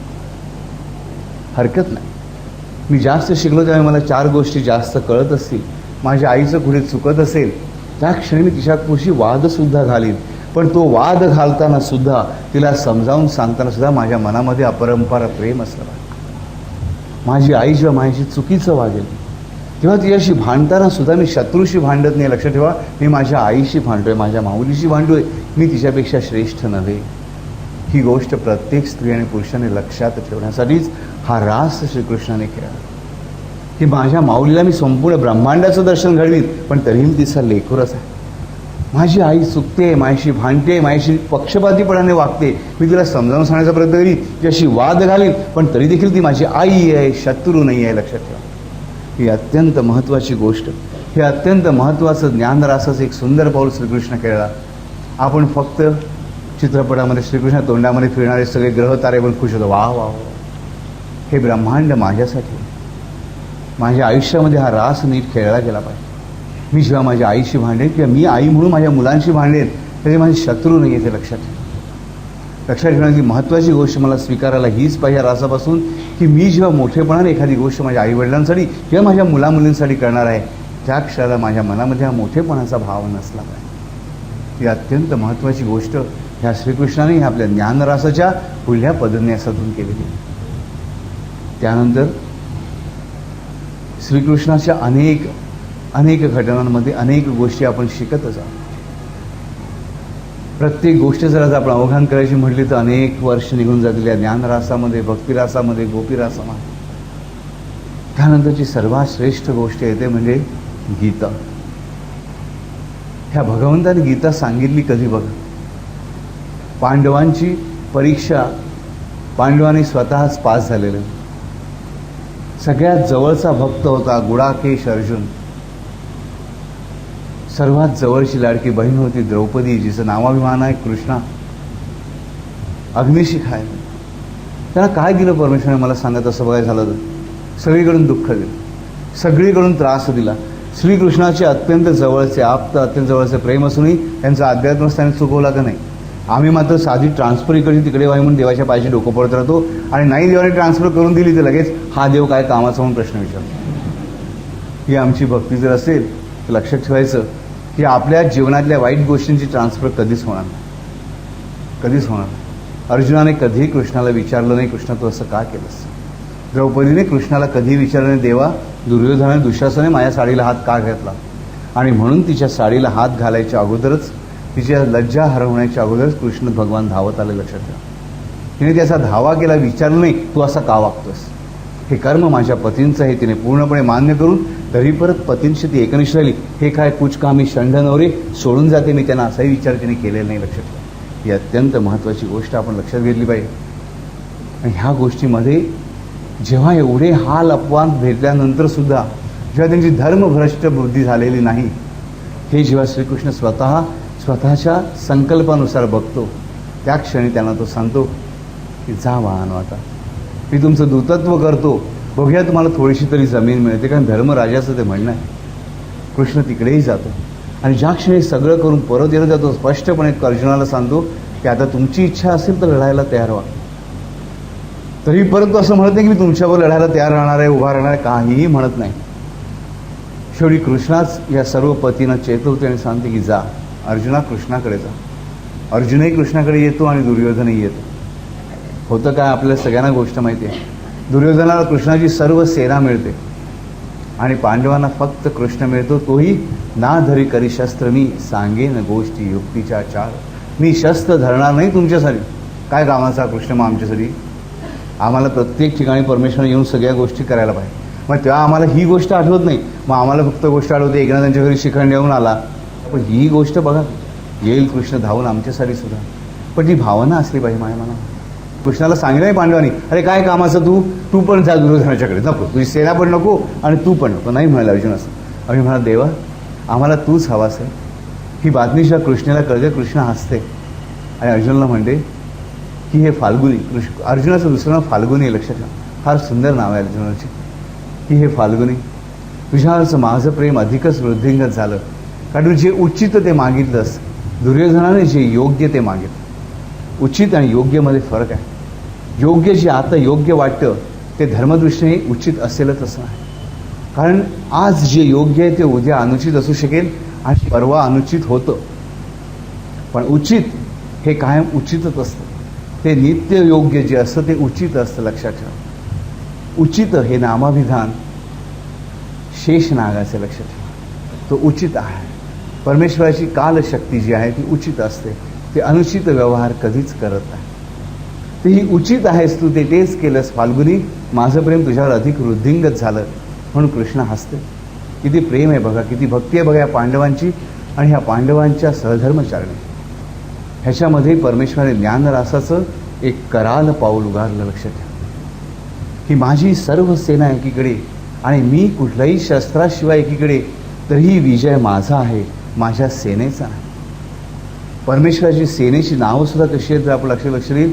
हरकत नाही, मी जास्त शिकलो त्यामुळे मला 4 गोष्टी जास्त कळत असतील, माझ्या आईचं कुठे चुकत असेल त्या क्षणी मी तिच्या कुशी वादसुद्धा घालीन. पण तो वाद घालताना सुद्धा, तिला समजावून सांगताना सुद्धा माझ्या मनामध्ये अपरंपार प्रेम असलं पाहिजे. माझी आई जेव्हा माझ्याशी चुकीचं वागेल तेव्हा तिच्याशी भांडताना सुद्धा मी शत्रूशी भांडत नाही. लक्षात ठेवा, मी माझ्या आईशी भांडतोय, माझ्या माऊलीशी भांडतोय, मी तिच्यापेक्षा श्रेष्ठ नव्हे. ही गोष्ट प्रत्येक स्त्री आणि पुरुषाने लक्षात ठेवण्यासाठीच हा रास श्रीकृष्णाने खेळला, की माझ्या माऊलीला मी संपूर्ण ब्रह्मांडाचं दर्शन घडवीन, पण तरीही तिचा लेकरच आहे. माझी आई चुकते, माझ्याशी भांडते, माझ्याशी पक्षपातीपणाने वागते, मी तिला समजावून सांगण्याचा प्रयत्न करीन, तिच्याशी वाद घालीन, पण तरी देखील ती माझी आई आहे, शत्रू नाही आहे. लक्षात ठेवा, ही अत्यंत महत्त्वाची गोष्ट. हे अत्यंत महत्त्वाचं ज्ञानरासाचं एक सुंदर पाऊल श्रीकृष्ण खेळला. आपण फक्त चित्रपटामध्ये श्रीकृष्ण तोंडामध्ये फिरणारे सगळे ग्रह तारे पण खुश होतो, वा वा. हे ब्रह्मांड माझ्यासाठी, माझ्या आयुष्यामध्ये हा रास नीट खेळला गेला पाहिजे. मी जेव्हा माझ्या आईशी भांडेन किंवा मी आई म्हणून माझ्या मुलांशी भांडेन, तरी माझे शत्रू नाही आहे, ते लक्षात ठेवा. लक्षात ठेवण्याची महत्त्वाची गोष्ट मला स्वीकारायला हीच पाहिजे रासापासून, की मी जेव्हा मोठेपणाने एखादी गोष्ट माझ्या आईवडिलांसाठी किंवा माझ्या मुलामुलींसाठी करणार आहे, त्या क्षणाला माझ्या मनामध्ये हा मोठेपणाचा भाव नसला पाहिजे. ही अत्यंत महत्त्वाची गोष्ट ह्या श्रीकृष्णाने आपल्या ज्ञानरासाच्या पुढल्या पदन्यासातून केलेली. त्यानंतर श्रीकृष्णाच्या अनेक घटनांमध्ये अनेक गोष्टी आपण शिकतच आहोत. प्रत्येक गोष्ट जर आज आपण अवघान करायची म्हटली तर अनेक वर्ष निघून जातील या ज्ञानरासामध्ये, भक्तिरासामध्ये, गोपीरासामध्ये. त्यानंतरची सर्वात श्रेष्ठ गोष्ट येते म्हणजे गीता. ह्या भगवंताने गीता सांगितली कधी बघा. पांडवांची परीक्षा पांडवांनी स्वतःच पास झालेले. सगळ्यात जवळचा भक्त होता गुडाकेश अर्जुन. सर्वात जवळची लाडकी बहीण होती द्रौपदी, जिचं नावाभिमान आहे कृष्णा. अग्निशिखा आहे. त्यांना काय दिलं परमेश्वराने मला सांगत असं बघायचं झालं तर? सगळीकडून दुःख दिलं, सगळीकडून त्रास दिला. श्रीकृष्णाचे अत्यंत जवळचे आप्त, अत्यंत जवळचे प्रेम असूनही त्यांचा अध्यात्मच त्याने चुकवला का नाही? आम्ही मात्र साधी ट्रान्सफर इकडची तिकडे व्हावी म्हणून देवाच्या पायाशी डोकं पडत राहतो, आणि नाही देवाने ट्रान्सफर करून दिली तर लगेच हा देव काय कामाचा म्हणून प्रश्न विचारतो. ही आमची भक्ती जर असेल तर लक्षात ठेवायचं की आपल्या जीवनातल्या वाईट गोष्टींची ट्रान्सफर कधीच होणार नाही, कधीच होणार नाही. अर्जुनाने कधीही कृष्णाला विचारलं नाही, कृष्णा तू असं का केलंस? द्रौपदीने कृष्णाला कधी विचारलं नाही, देवा दुर्योधनाने दुःशासनाने माझ्या साडीला हात का घातला? आणि म्हणून तिच्या साडीला हात घालायच्या अगोदरच, तिच्या लज्जा हरवण्याच्या अगोदरच कृष्ण भगवान धावत आले. लक्षात ठेवा, तिने त्याचा धावा केला, विचारलं नाही तू असा का वागतोस? हे कर्म माझ्या पतींचं हे तिने पूर्णपणे मान्य करून तरी परत पतींशी ती एकनिष्ठ राहिली. हे काय कुछ कामी षंड नवरे सोडून जाते मी त्यांना, असाही विचार तिने केलेला नाही. लक्षात ठेवा, ही अत्यंत महत्त्वाची गोष्ट आपण लक्षात घेतली पाहिजे. आणि ह्या गोष्टीमध्ये जेव्हा एवढे हाल अपवाद भेटल्यानंतर सुद्धा जेव्हा त्यांची धर्मभ्रष्ट बुद्धी झालेली नाही, हे जेव्हा श्रीकृष्ण स्वतःच्या संकल्पानुसार बघतो, त्या क्षणी त्यांना तो सांगतो की जा वाहनो, आता मी तुमचं दूतत्व करतो, बघूया तुम्हाला थोडीशी तरी जमीन मिळते. कारण धर्मराजाचं ते म्हणणं आहे. कृष्ण तिकडेही जातो आणि ज्या क्षणी सगळं करून परत येत जातो, स्पष्टपणे अर्जुनाला सांगतो की आता तुमची इच्छा असेल तर लढायला तयार व्हा. तरी परंतु असं म्हणत नाही की मी तुमच्यावर लढायला तयार राहणार आहे, उभा राहणार आहे, काहीही म्हणत नाही. शेवटी कृष्णाच या सर्व पतींना चेतवते आणि सांगते की जा अर्जुना, कृष्णाकडे जा. अर्जुनही कृष्णाकडे येतो आणि दुर्योधनही येतो. होतं काय आपल्याला सगळ्यांना गोष्ट माहिती आहे. दुर्योधनाला कृष्णाची सर्व सेना मिळते आणि पांडवांना फक्त कृष्ण मिळतो. तोही ना धरी करी शस्त्र मी सांगेन गोष्टी युक्तीच्या चार. मी शस्त्र धरणार नाही तुमच्यासाठी. काय कामाचा कृष्ण मग आमच्यासाठी? आम्हाला प्रत्येक ठिकाणी परमेश्वर येऊन सगळ्या गोष्टी करायला पाहिजे. मग तेव्हा आम्हाला ही गोष्ट आठवत नाही. मग आम्हाला फक्त गोष्ट आठवते एकदा त्यांच्या घरी शिखंड येऊन आला. पण ही गोष्ट बघा, येईल कृष्ण धावून आमच्यासाठी सुद्धा. पण ती भावना असली पाहिजे माझ्या मनात. कृष्णाला सांगितलं नाही पांडवांनी, अरे काय कामाचं तू पण जा दुर्योधनाच्याकडे, नको तुझी सेना पण नको आणि तू पण नको. नाही म्हणाला अर्जुन असं. आम्ही म्हणा देवा आम्हाला तूच हवास आहे. ही बातमी जेव्हा कृष्णाला कळते, कृष्ण हसते आणि अर्जुनला म्हणते की हे फाल्गुनी. अर्जुनाचं दुसरं नाव फाल्गुनी आहे, लक्षात ठेवा. फार सुंदर नाव आहे अर्जुनाचे. की हे फाल्गुनी तुझ्यावरचं माझं प्रेम अधिकच वृद्धिंगत झालं. कारण तू जे उचित ते मागितलंस, दुर्योधनाने जे योग्य ते मागितलं. उचित आणि योग्यमध्ये फरक आहे. योग्य जे आता योग्य वाटतं ते धर्मदृष्टीने उचित असेलच असं नाही. कारण आज जे योग्य आहे ते उद्या अनुचित असू शकेल आणि परवा अनुचित होतं. पण उचित हे कायम उचितच असतं. ते नित्य योग्य जे असतं ते उचित असतं, लक्षात ठेवा. उचित हे नामाभिधान शेषनागाचे, लक्षात ठेवा. तो उचित आहे. परमेश्वराची कालशक्ती जी आहे ती उचित असते. ते अनुचित व्यवहार कधीच करत नाही. ते ही उचित आहेस तू, ते तेच केलंस फाल्गुनी. माझं प्रेम तुझ्यावर अधिक वृद्धिंगत झालं. म्हणून कृष्ण हसते. किती प्रेम आहे बघा, किती भक्ती आहे बघा या पांडवांची आणि ह्या पांडवांच्या सहधर्मचारणी. ह्याच्यामध्ये परमेश्वराने ज्ञानरासाचं एक कराल पाऊल उगारलं, लक्षात ठेवा. की माझी सर्व सेना एकीकडे आणि मी कुठल्याही शस्त्राशिवाय एकीकडे, तरीही विजय माझा आहे, माझ्या सेनेचा आहे. परमेश्वराची सेनेची नावं सुद्धा कशी आहेत जर आपण लक्ष देईल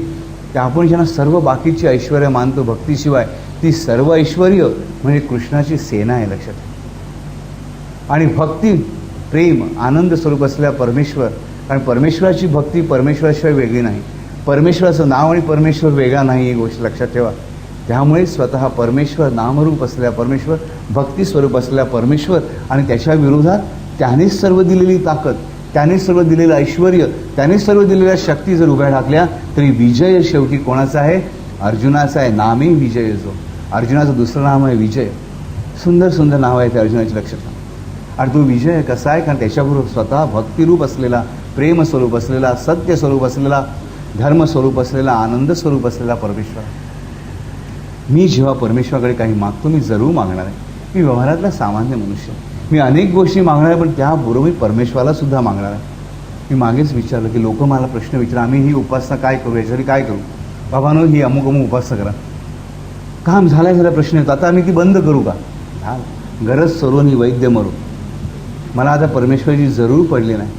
की आपण ज्यांना सर्व बाकीची ऐश्वर्य मानतो भक्तीशिवाय, ती सर्व ऐश्वर्य म्हणजे कृष्णाची सेना आहे, लक्षात ठेवा. आणि भक्ती प्रेम आनंद स्वरूप असलेला परमेश्वर. कारण परमेश्वराची भक्ती परमेश्वराशिवाय वेगळी नाही. परमेश्वराचं नाव आणि परमेश्वर वेगळा नाही, ही गोष्ट लक्षात ठेवा. त्यामुळे स्वतः परमेश्वर नामरूप असलेला परमेश्वर, भक्ती स्वरूप असलेला परमेश्वर आणि त्याच्या विरोधात त्यानेच सर्व दिलेली ताकद, त्याने सर्व दिलेलं ऐश्वर्य, त्याने सर्व दिलेल्या शक्ती जर उभ्या ठाकल्या तरी विजय शेवटी कोणाचा आहे? अर्जुनाचा आहे. नामे विजय जो. अर्जुनाचं दुसरं नाव आहे विजय. सुंदर सुंदर नाव आहे ते अर्जुनाची, लक्षात ठेवा. आणि तो विजय कसा आहे? कारण त्याच्याबरोबर स्वतः भक्तिरूप असलेला, प्रेम स्वरूप असलेला, सत्य स्वरूप असलेला, धर्म स्वरूप असलेला, आनंद स्वरूप असलेला परमेश्वर. मी जेव्हा परमेश्वराकडे काही मागतो मी जरूर मागणार आहे. मी व्यवहारातला सामान्य मनुष्य. मी अनेक गोष्टी मागणार आहे, पण त्याबरोबर मी परमेश्वराला सुद्धा मागणार आहे. मी मागेच विचारलं की लोक मला प्रश्न विचार, आम्ही ही उपासना काय करू, याच्यासाठी काय करू? बाबांनो ही अमुक अमुक उपासना करा. काम झाला झाला प्रश्न येतो, आता आम्ही ती बंद करू का? गरज सरोनी वैद्य मरू. मला आता परमेश्वराची जरूर पडली नाही.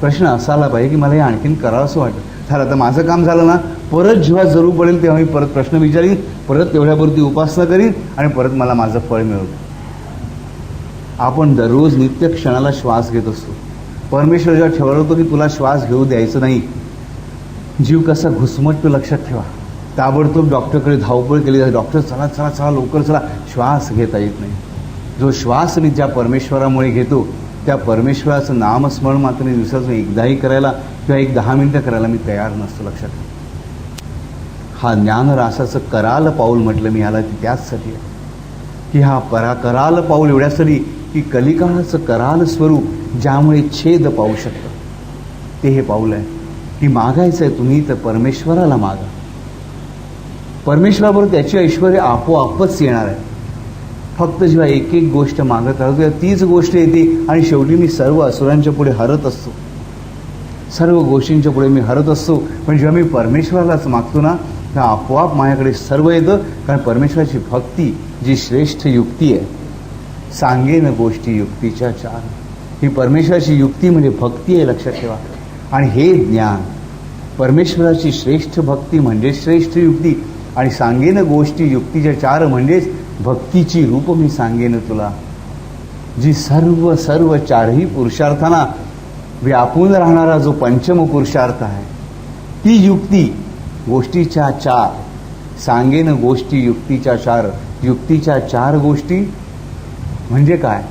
प्रश्न असायला पाहिजे की मला हे आणखीन करावं असं वाटतं. झालं आता माझं काम झालं ना, परत जेव्हा जरूर पडेल तेव्हा मी परत प्रश्न विचारीन, परत तेवढ्यापुरती उपासना करीन आणि परत मला माझं फळ मिळवतं. आपण दररोज नित्य क्षणाला श्वास घेत असतो. परमेश्वर जेव्हा ठरवतो की तुला श्वास घेऊ द्यायचं नाही, जीव कसा घुसमटतो, लक्षात ठेवा. ताबडतोब डॉक्टरकडे धावपळ केली जाते. डॉक्टर चला चला चला लवकर चला, श्वास घेता येत नाही. जो श्वास मी ज्या परमेश्वरामुळे घेतो त्या परमेश्वराचं नामस्मरण मात्र दिवसातून एकदाही करायला किंवा 10 मिनिटं करायला मी तयार नसतो, लक्षात ठेवा. हा ज्ञानरासाचं कराल पाऊल म्हटलं मी ह्याला त्याचसाठी आहे की हा कराल पाऊल एवढ्यासाठी की कलिकाळाचं कराल स्वरूप ज्यामुळे छेद पाहू शकतं, ते हे पाऊल आहे. की मागायचं आहे तुम्ही तर परमेश्वराला मागा. परमेश्वराबरोबर त्याची ऐश्वर्य आपोआपच येणार आहे. फक्त जेव्हा एक एक गोष्ट मागत राहतो तेव्हा तीच गोष्ट येते आणि शेवटी मी सर्व असुरांच्या पुढे हरत असतो, सर्व गोष्टींच्या पुढे मी हरत असतो. पण जेव्हा मी परमेश्वरालाच मागतो ना तेव्हा आपोआप माझ्याकडे सर्व येतं. कारण परमेश्वराची भक्ती जी श्रेष्ठ युक्ती आहे, सांगेन गोष्टी युक्तीच्या चार. ही परमेश्वराची युक्ती म्हणजे भक्ती आहे, लक्षात ठेवा. आणि हे ज्ञान परमेश्वराची श्रेष्ठ भक्ती म्हणजे श्रेष्ठ युक्ती आणि सांगेन गोष्टी युक्तीच्या चार म्हणजेच भक्तीची रूप मी सांगेन तुला, जी सर्व सर्व चारही पुरुषार्थांना व्यापून राहणारा जो पंचम पुरुषार्थ आहे, ती युक्ती गोष्टीच्या चार. सांगेन गोष्टी युक्तीच्या चार. युक्तीच्या चार गोष्टी म्हणजे काय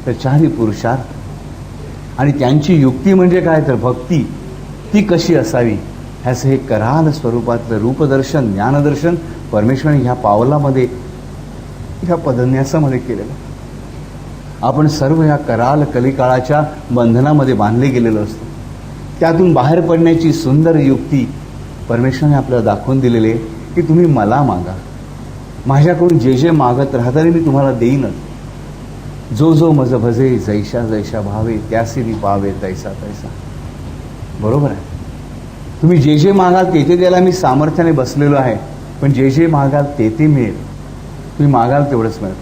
तर चारही पुरुषार्थ आणि त्यांची युक्ती म्हणजे काय तर भक्ती. ती कशी असावी ह्याचं हे कराल स्वरूपातलं रूपदर्शन, ज्ञानदर्शन परमेश्वराने ह्या पावलामध्ये, ह्या पदन्यासामध्ये केलेलं. आपण सर्व ह्या कराल कलिकाळाच्या बंधनामध्ये बांधले गेलेलो असतो. त्यातून बाहेर पडण्याची सुंदर युक्ती परमेश्वराने आपल्याला दाखवून दिलेली आहे की तुम्ही मला मागा, माझ्याकडून जे जे मागत राहताना मी तुम्हाला देईनच. जो जो मज भजे जैशा जैशा भावे त्यासी मी पावे तैसा तैसा. बरोबर आहे. तुम्ही जे जे मागाल ते द्यायला मी सामर्थ्याने बसलेलो आहे, पण जे जे मागाल ते मिळेल. तुम्ही मागाल तेवढंच मिळेल.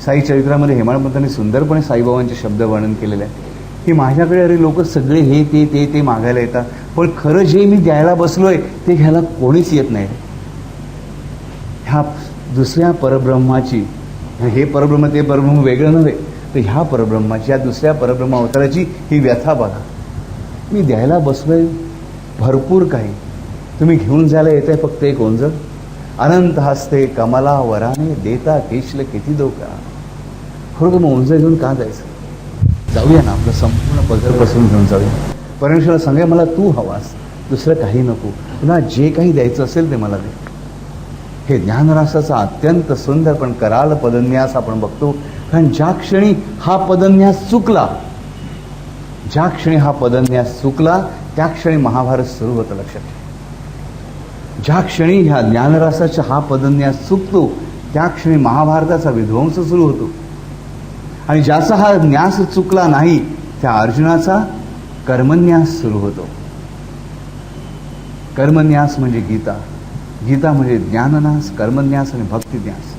साई चरित्रामध्ये हेमाडपंतांनी सुंदरपणे साईबाबांचे शब्द वर्णन केलेले आहे की माझ्याकडे अरे लोक सगळे हे ते मागायला येतात, पण खरं जे मी द्यायला बसलोय ते घ्यायला कोणीच येत नाही. ह्या दुसऱ्या परब्रह्माची, हे परब्रह्म ते परब्रह्म वेगळं नव्हे, तर ह्या परब्रह्माची, या दुसऱ्या परब्रह्म अवताराची ही व्यथा बघा. मी द्यायला बसलोय भरपूर काही, तुम्ही घेऊन जायला येत आहे फक्त एक ओंजळ. अनंत हस्ते कमला वराने देता केशल किती धोका. खरोखर मग ओंजळ घेऊन का जायचं? जाऊया ना, आपलं संपूर्ण पदर बसून घेऊन जाऊया. परमेश्वराला सांगा मला तू हवास, दुसरं काही नको, तुला जे काही द्यायचं असेल ते मला दे. हे ज्ञानरासाचा अत्यंत सुंदर पण कराल पदन्यास आपण बघतो. कारण ज्या क्षणी हा पदन्यास चुकला, ज्या क्षणी हा पदन्यास चुकला त्या क्षणी महाभारत सुरू होतं. लक्षात ठेवा, ज्या क्षणी ह्या ज्ञानरासाचा हा पदन्यास चुकतो त्या क्षणी महाभारताचा विध्वंस सुरू होतो. आणि ज्याचा हा न्यास चुकला नाही त्या अर्जुनाचा कर्मन्यास सुरू होतो. कर्मन्यास म्हणजे गीता, गीता म्हणजे ज्ञानन्यास, कर्मन्यास आणि भक्तिन्यास.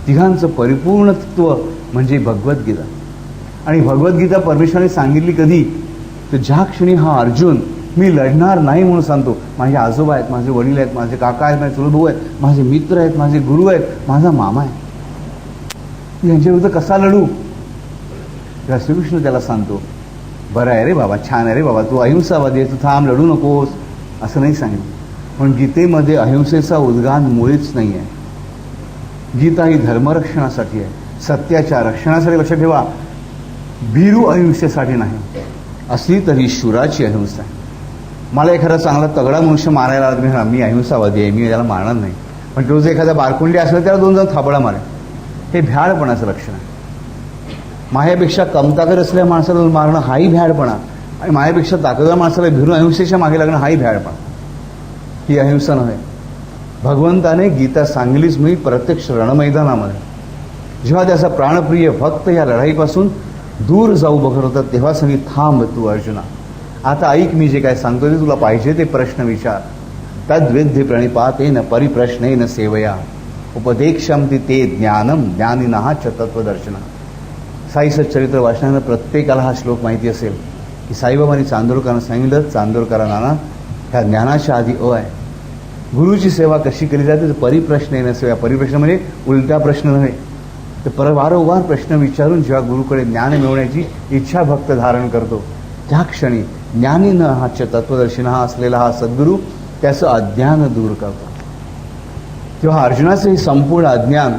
तिघांचं परिपूर्णत्व म्हणजे भगवद्गीता. आणि भगवद्गीता परमेश्वराने सांगितली कधी, तर ज्या क्षणी हा अर्जुन मी लढणार नाही म्हणून सांगतो. माझे आजोबा आहेत, माझे वडील आहेत, माझे काका आहेत, माझे चुलत भाऊ आहेत, माझे मित्र आहेत, माझे गुरु आहेत, माझा मामा आहे, यांच्याविरुद्ध कसा लढू? श्रीकृष्ण त्याला सांगतो, बरं आहे रे बाबा, छान आहे रे बाबा, तू अहिंसावादी आहे, तू थांब, लढू नकोस, असं नाही सांगितलं. पण गीतेमध्ये अहिंसेचा उद्गार मुळीच नाही आहे. गीता ही धर्मरक्षणासाठी आहे, सत्याच्या रक्षणासाठी. लक्षात ठेवा, भीरू अहिंसेसाठी नाही, असली तरी शुराची अहिंसा आहे. मला एखादा चांगला तगडा मनुष्य मारायला आला, मी अहिंसावादी आहे, मी त्याला मारणार नाही. पण तो जर एखादा बारकुंडी असला त्याला 2 जण थापडा मारेल, हे भ्याडपणाचं लक्षण आहे. माझ्यापेक्षा कमताकद असलेल्या माणसाला मारणं हाही भ्याडपणा, आणि माझ्यापेक्षा ताकदवार माणसाला भिरून अहिंसेच्या मागे लागणं हाही भ्याडपणा. ही अहिंसा नव्हे. भगवंताने गीता सांगलीच मी प्रत्यक्ष रणमैदानामध्ये, जेव्हा त्याचा प्राणप्रिय भक्त या लढाईपासून दूर जाऊ बघत होता, तेव्हा सांगित, थांब तू अर्जुना, आता ऐक मी जे काय सांगतो ते, तुला पाहिजे ते प्रश्न विचार. तद्विद्य प्रणिपातेन परिप्रश्नेन सेवया उपदेक्षंती ते ज्ञानम ज्ञानिनः च तत्वदर्शना. साई सच्चरित्र वाचनानं प्रत्येकाला हा श्लोक माहिती असेल की साईबाबांनी चांदोरकरांना सांगितलं, चांदोरकरांना ह्या ज्ञानाच्या आधी आहे. गुरुची सेवा कशी केली जाते, तर परिप्रश्नेन सेवा. परिप्रश्न म्हणजे उलटा प्रश्न नव्हे, तर वारंवार प्रश्न विचारून जेव्हा गुरुकडे ज्ञान मिळवण्याची इच्छा भक्त धारण करतो, त्या क्षणी ज्ञानीनं हा तत्वदर्शिन हा असलेला हा सद्गुरू त्याचं अज्ञान दूर करतो. तेव्हा अर्जुनाचं हे संपूर्ण अज्ञान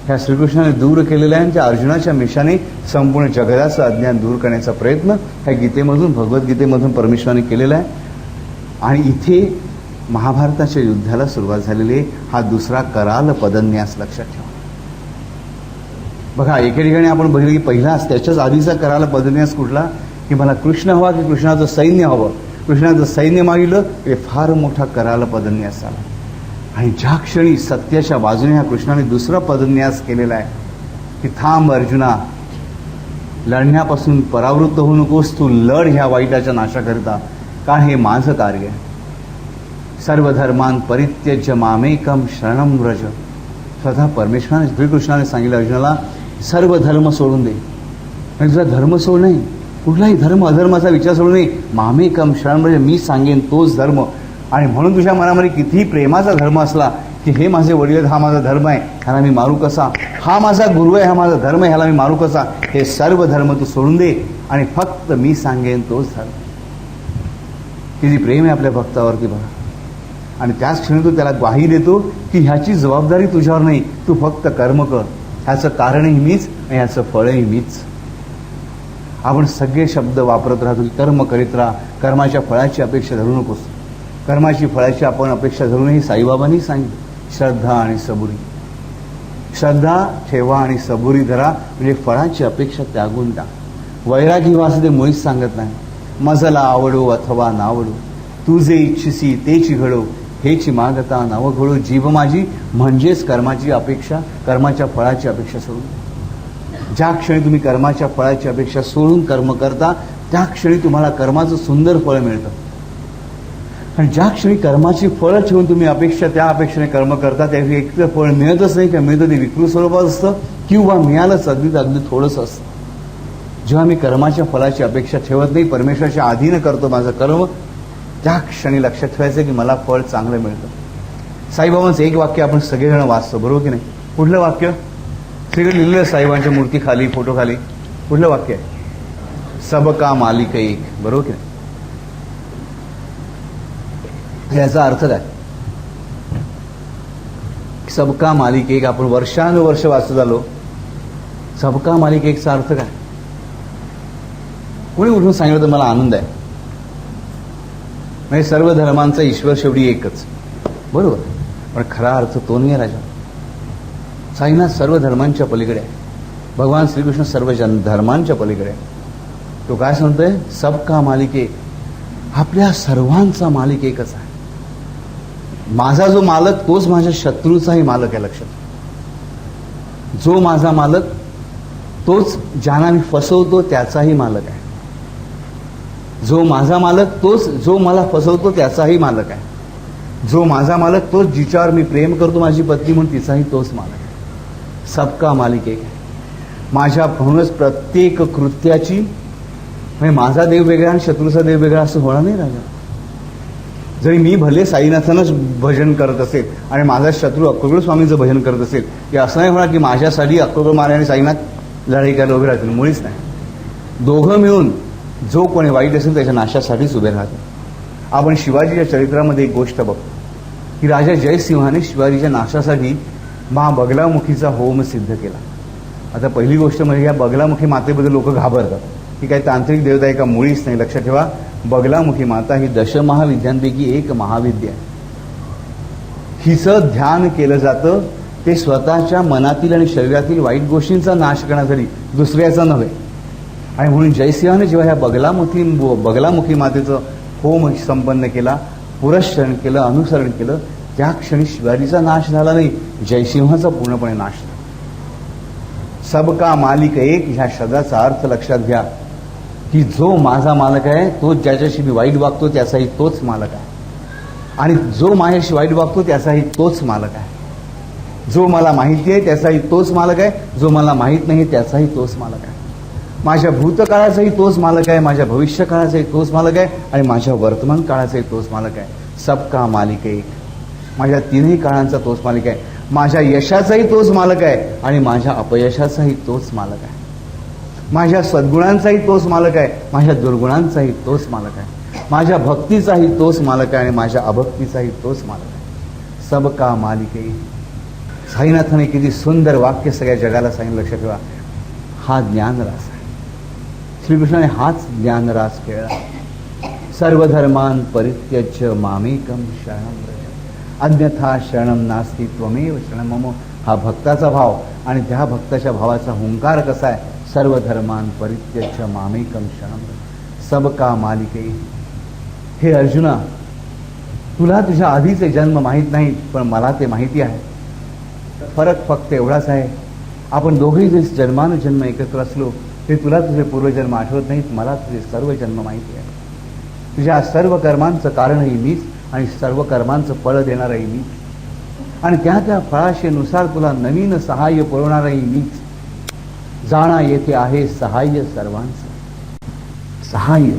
ह्या श्रीकृष्णाने दूर केलेलं आहे. आणि त्या अर्जुनाच्या मिशाने संपूर्ण जगताचं अज्ञान दूर करण्याचा प्रयत्न ह्या गीतेमधून, भगवद्गीतेमधून परमेश्वराने केलेला आहे. आणि इथे महाभारताच्या युद्धाला सुरुवात झालेली आहे. हा दुसरा कराल पदन्यास लक्षात ठेवा. बघा, एके ठिकाणी आपण बघितलं की पहिलाच त्याच्याच आधीचा कराल पदन्यास कुठला, की मला कृष्ण हवा की कृष्णाचं सैन्य हवं. कृष्णाचं सैन्य मागितलं ते फार मोठा कराल पदन्यास आला. आणि ज्या क्षणी सत्याच्या बाजूने ह्या कृष्णाने दुसरा पदन्यास केलेला आहे की थांब अर्जुना, लढण्यापासून परावृत्त होऊ नकोस, तू लढ ह्या वाईटाच्या नाशाकरिता, कारण हे माझं कार्य आहे. सर्व धर्मान परित्यज्य मामेकम शरणम व्रज. स्वतः परमेश्वराने श्रीकृष्णाने सांगितलं अर्जुनाला, सर्व धर्म सोडून दे. म्हणजे तुझा धर्म सोड नाही, कुठलाही धर्म अधर्माचा विचार सोडू नये. मामेकम शरणम व्रज, मी सांगेन तोच धर्म. आणि म्हणून तुझ्या मनामध्ये कितीही प्रेमाचा धर्म असला की हे माझे वडील आहेत, हा माझा धर्म आहे, ह्याला मी मारू कसा, हा माझा गुरु आहे, हा माझा धर्म आहे, ह्याला मी मारू कसा, हे सर्व धर्म तू सोडून दे आणि फक्त मी सांगेन तोच धर्म. किती प्रेम आहे आपल्या भक्तावरती बघा. आणि त्याच क्षणी तो त्याला ग्वाही देतो की ह्याची जबाबदारी तुझ्यावर नाही, तू फक्त कर्म कर, ह्याचं कारणही मीच आणि ह्याचं फळही मीच. आपण सगळे शब्द वापरत राहतो की कर्म करीत राहा, कर्माच्या फळाची अपेक्षा धरू नकोस. कर्माची फळाची आपण अपेक्षा धरू नये, साईबाबांनी सांगितलं. श्रद्धा आणि सबुरी. श्रद्धा ठेवा आणि सबुरी धरा, म्हणजे फळाची अपेक्षा त्यागून टाक. वैरागी वासुदे मुळीच सांगत नाही. मजला आवडो अथवा नावडो, तू जे इच्छिसी तेची घडो, हेची मागता नव घडो. जीव माझी म्हणजेच कर्माची अपेक्षा, कर्माच्या फळाची अपेक्षा सोडून. ज्या क्षणी तुम्ही कर्माच्या फळाची अपेक्षा सोडून कर्म करता, त्या क्षणी तुम्हाला कर्माचं सुंदर फळ मिळतं. आणि ज्या क्षणी कर्माची फळं ठेवून तुम्ही त्या अपेक्षेने कर्म करता, त्या एक तर फळ मिळतच नाही, किंवा मिळतं ते विकृत स्वरूपात असतं, किंवा मिळालंच अगदी थोडंसं असतं. जेव्हा मी कर्माच्या फळाची अपेक्षा ठेवत नाही, परमेश्वराच्या अधीन करतो माझं कर्म, त्या क्षणी लक्षात ठेवायचं की मला फळ चांगलं मिळतं. साईबाबांचं एक वाक्य आपण सगळेजण वाचतो, बरोबर की नाही? कुठलं वाक्य? सगळं लिहिलेलं साईबाबांच्या मूर्तीखाली, फोटोखाली. कुठलं वाक्य आहे? सबका मालिक एक, बरोबर की नाही? याचा अर्थ काय? सबका मालिक एक आपण वर्षानुवर्ष वाचत आलो. सबका मालिक एकचा अर्थ काय? कोणी उठून सांगितलं तर मला आनंद आहे. म्हणजे सर्व धर्मांचा ईश्वर शेवटी एकच, बरोबर. पण खरा अर्थ तो नाही आहे राजा. साईनाथ सर्व धर्मांच्या पलीकडे आहे. भगवान श्रीकृष्ण सर्व धर्मांच्या पलीकडे आहे. तो काय सांगतोय? सबका मालिक एक. आपल्या सर्वांचा मालिक एकच आहे. माझा जो मालक तोच माझ्या शत्रूचाही मालक आहे. लक्षात. जो माझा मालक तोच ज्यांना मी फसवतो त्याचाही मालक आहे. जो माझा मालक तोच जो मला फसवतो त्याचाही मालक आहे. जो माझा मालक तोच जिच्यावर मी प्रेम करतो माझी पत्नी म्हणून तिचाही तोच मालक आहे. सबका मालिक एक आहे. माझ्या म्हणूनच प्रत्येक कृत्याची म्हणजे माझा देव वेगळा आणि शत्रूचा देव वेगळा असं होणार नाही राजा. जरी मी भले साईनाथांनाच भजन करत असेल आणि माझा शत्रू अक्कलकोट स्वामींचं भजन करत असेल, की असं नाही होणार की माझ्यासाठी अक्कलकोट महाराज आणि साईनाथ लढाई करायला उभे राहतील. मुळीच नाही. दोघं मिळून जो कोणी वाईट असेल त्याच्या नाशासाठीच उभे राहतील. आपण शिवाजीच्या चरित्रामध्ये एक गोष्ट बघतो की राजा जयसिंहाने शिवाजीच्या नाशासाठी बगलामुखीचा होम सिद्ध केला. आता पहिली गोष्ट म्हणजे या बगलामुखी मातेबद्दल लोक घाबरतात की काही तांत्रिक देवता आहे का? मुळीच नाही. लक्षात ठेवा, बगलामुखी माता ही दशमहाविद्यांपैकी एक महाविद्या आहे. हिचं ध्यान केलं जातं ते स्वतःच्या मनातील आणि शरीरातील वाईट गोष्टींचा नाश करण्यासाठी, दुसऱ्याचा नव्हे. आणि म्हणून जयसिंहाने जेव्हा ह्या बगलामुखी मातेचं होम संपन्न केला, पुरस्चरण केलं, अनुसरण केलं, त्या क्षणी शिवाजीचा नाश झाला नाही, जयसिंहाचा पूर्णपणे नाश झाला. सबका मालिक एक ह्या शब्दाचा अर्थ लक्षात घ्या की जो माझा मालक आहे तोच ज्याच्याशी मी वाईट वागतो त्याचाही तोच मालक आहे. आणि जो माझ्याशी वाईट वागतो त्याचाही तोच मालक आहे. जो मला माहिती आहे त्याचाही तोच मालक आहे. जो मला माहीत नाही त्याचाही तोच मालक आहे. माझ्या भूतकाळाचाही तोच मालक आहे, माझ्या भविष्यकाळाचाही तोच मालक आहे आणि माझ्या वर्तमान काळाचाही तोच मालक आहे. सबका मालिक एक. माझ्या तीनही काळांचा तोच मालक आहे. माझ्या यशाचाही तोच मालक आहे आणि माझ्या अपयशाचाही तोच मालक आहे. माझ्या सद्गुणांचाही तोच मालक आहे, माझ्या दुर्गुणांचाही तोच मालक आहे. माझ्या भक्तीचाही तोच मालक आहे आणि माझ्या अभक्तीचाही तोच मालक आहे. सबका मालिक एक. साईनाथाने किती सुंदर वाक्य सगळ्या जगाला सांगितलं. लक्षात ठेवा, हा ज्ञानरास आहे. श्रीकृष्णाने हाच ज्ञानरास खेळला. सर्वधर्मान परित्यज्य मामेकम शरणं व्रज, अन्यथा शरणं नास्ति त्वमेव शरणं मम. हा भक्ताचा भाव आणि त्या भक्ताच्या भावाचा हुंकार कसा आहे? सर्वधर्मान परित्यज्य मामेकम शरणं व्रज, सबका मालिक एक. हे अर्जुना, तुला तुझ्या आधीचे जन्म माहीत नाहीत, पण मला ते माहिती आहे. फरक फक्त एवढाच आहे, आपण दोघेही जे जन्मानुजन्म एकत्र असलो ते तुला तुझे पूर्वजन्म आठवत नाहीत, मला तुझे सर्व जन्म माहिती आहे. तुझ्या सर्व कर्मांचं कारणही मीच आणि सर्व कर्मांचं फळ देणारही मीच आणि त्या फळाशेनुसार तुला नवीन सहाय्य पुरवणारही मीच. जाणा येथे आहे सहाय्य सर्वांचं. सहाय्य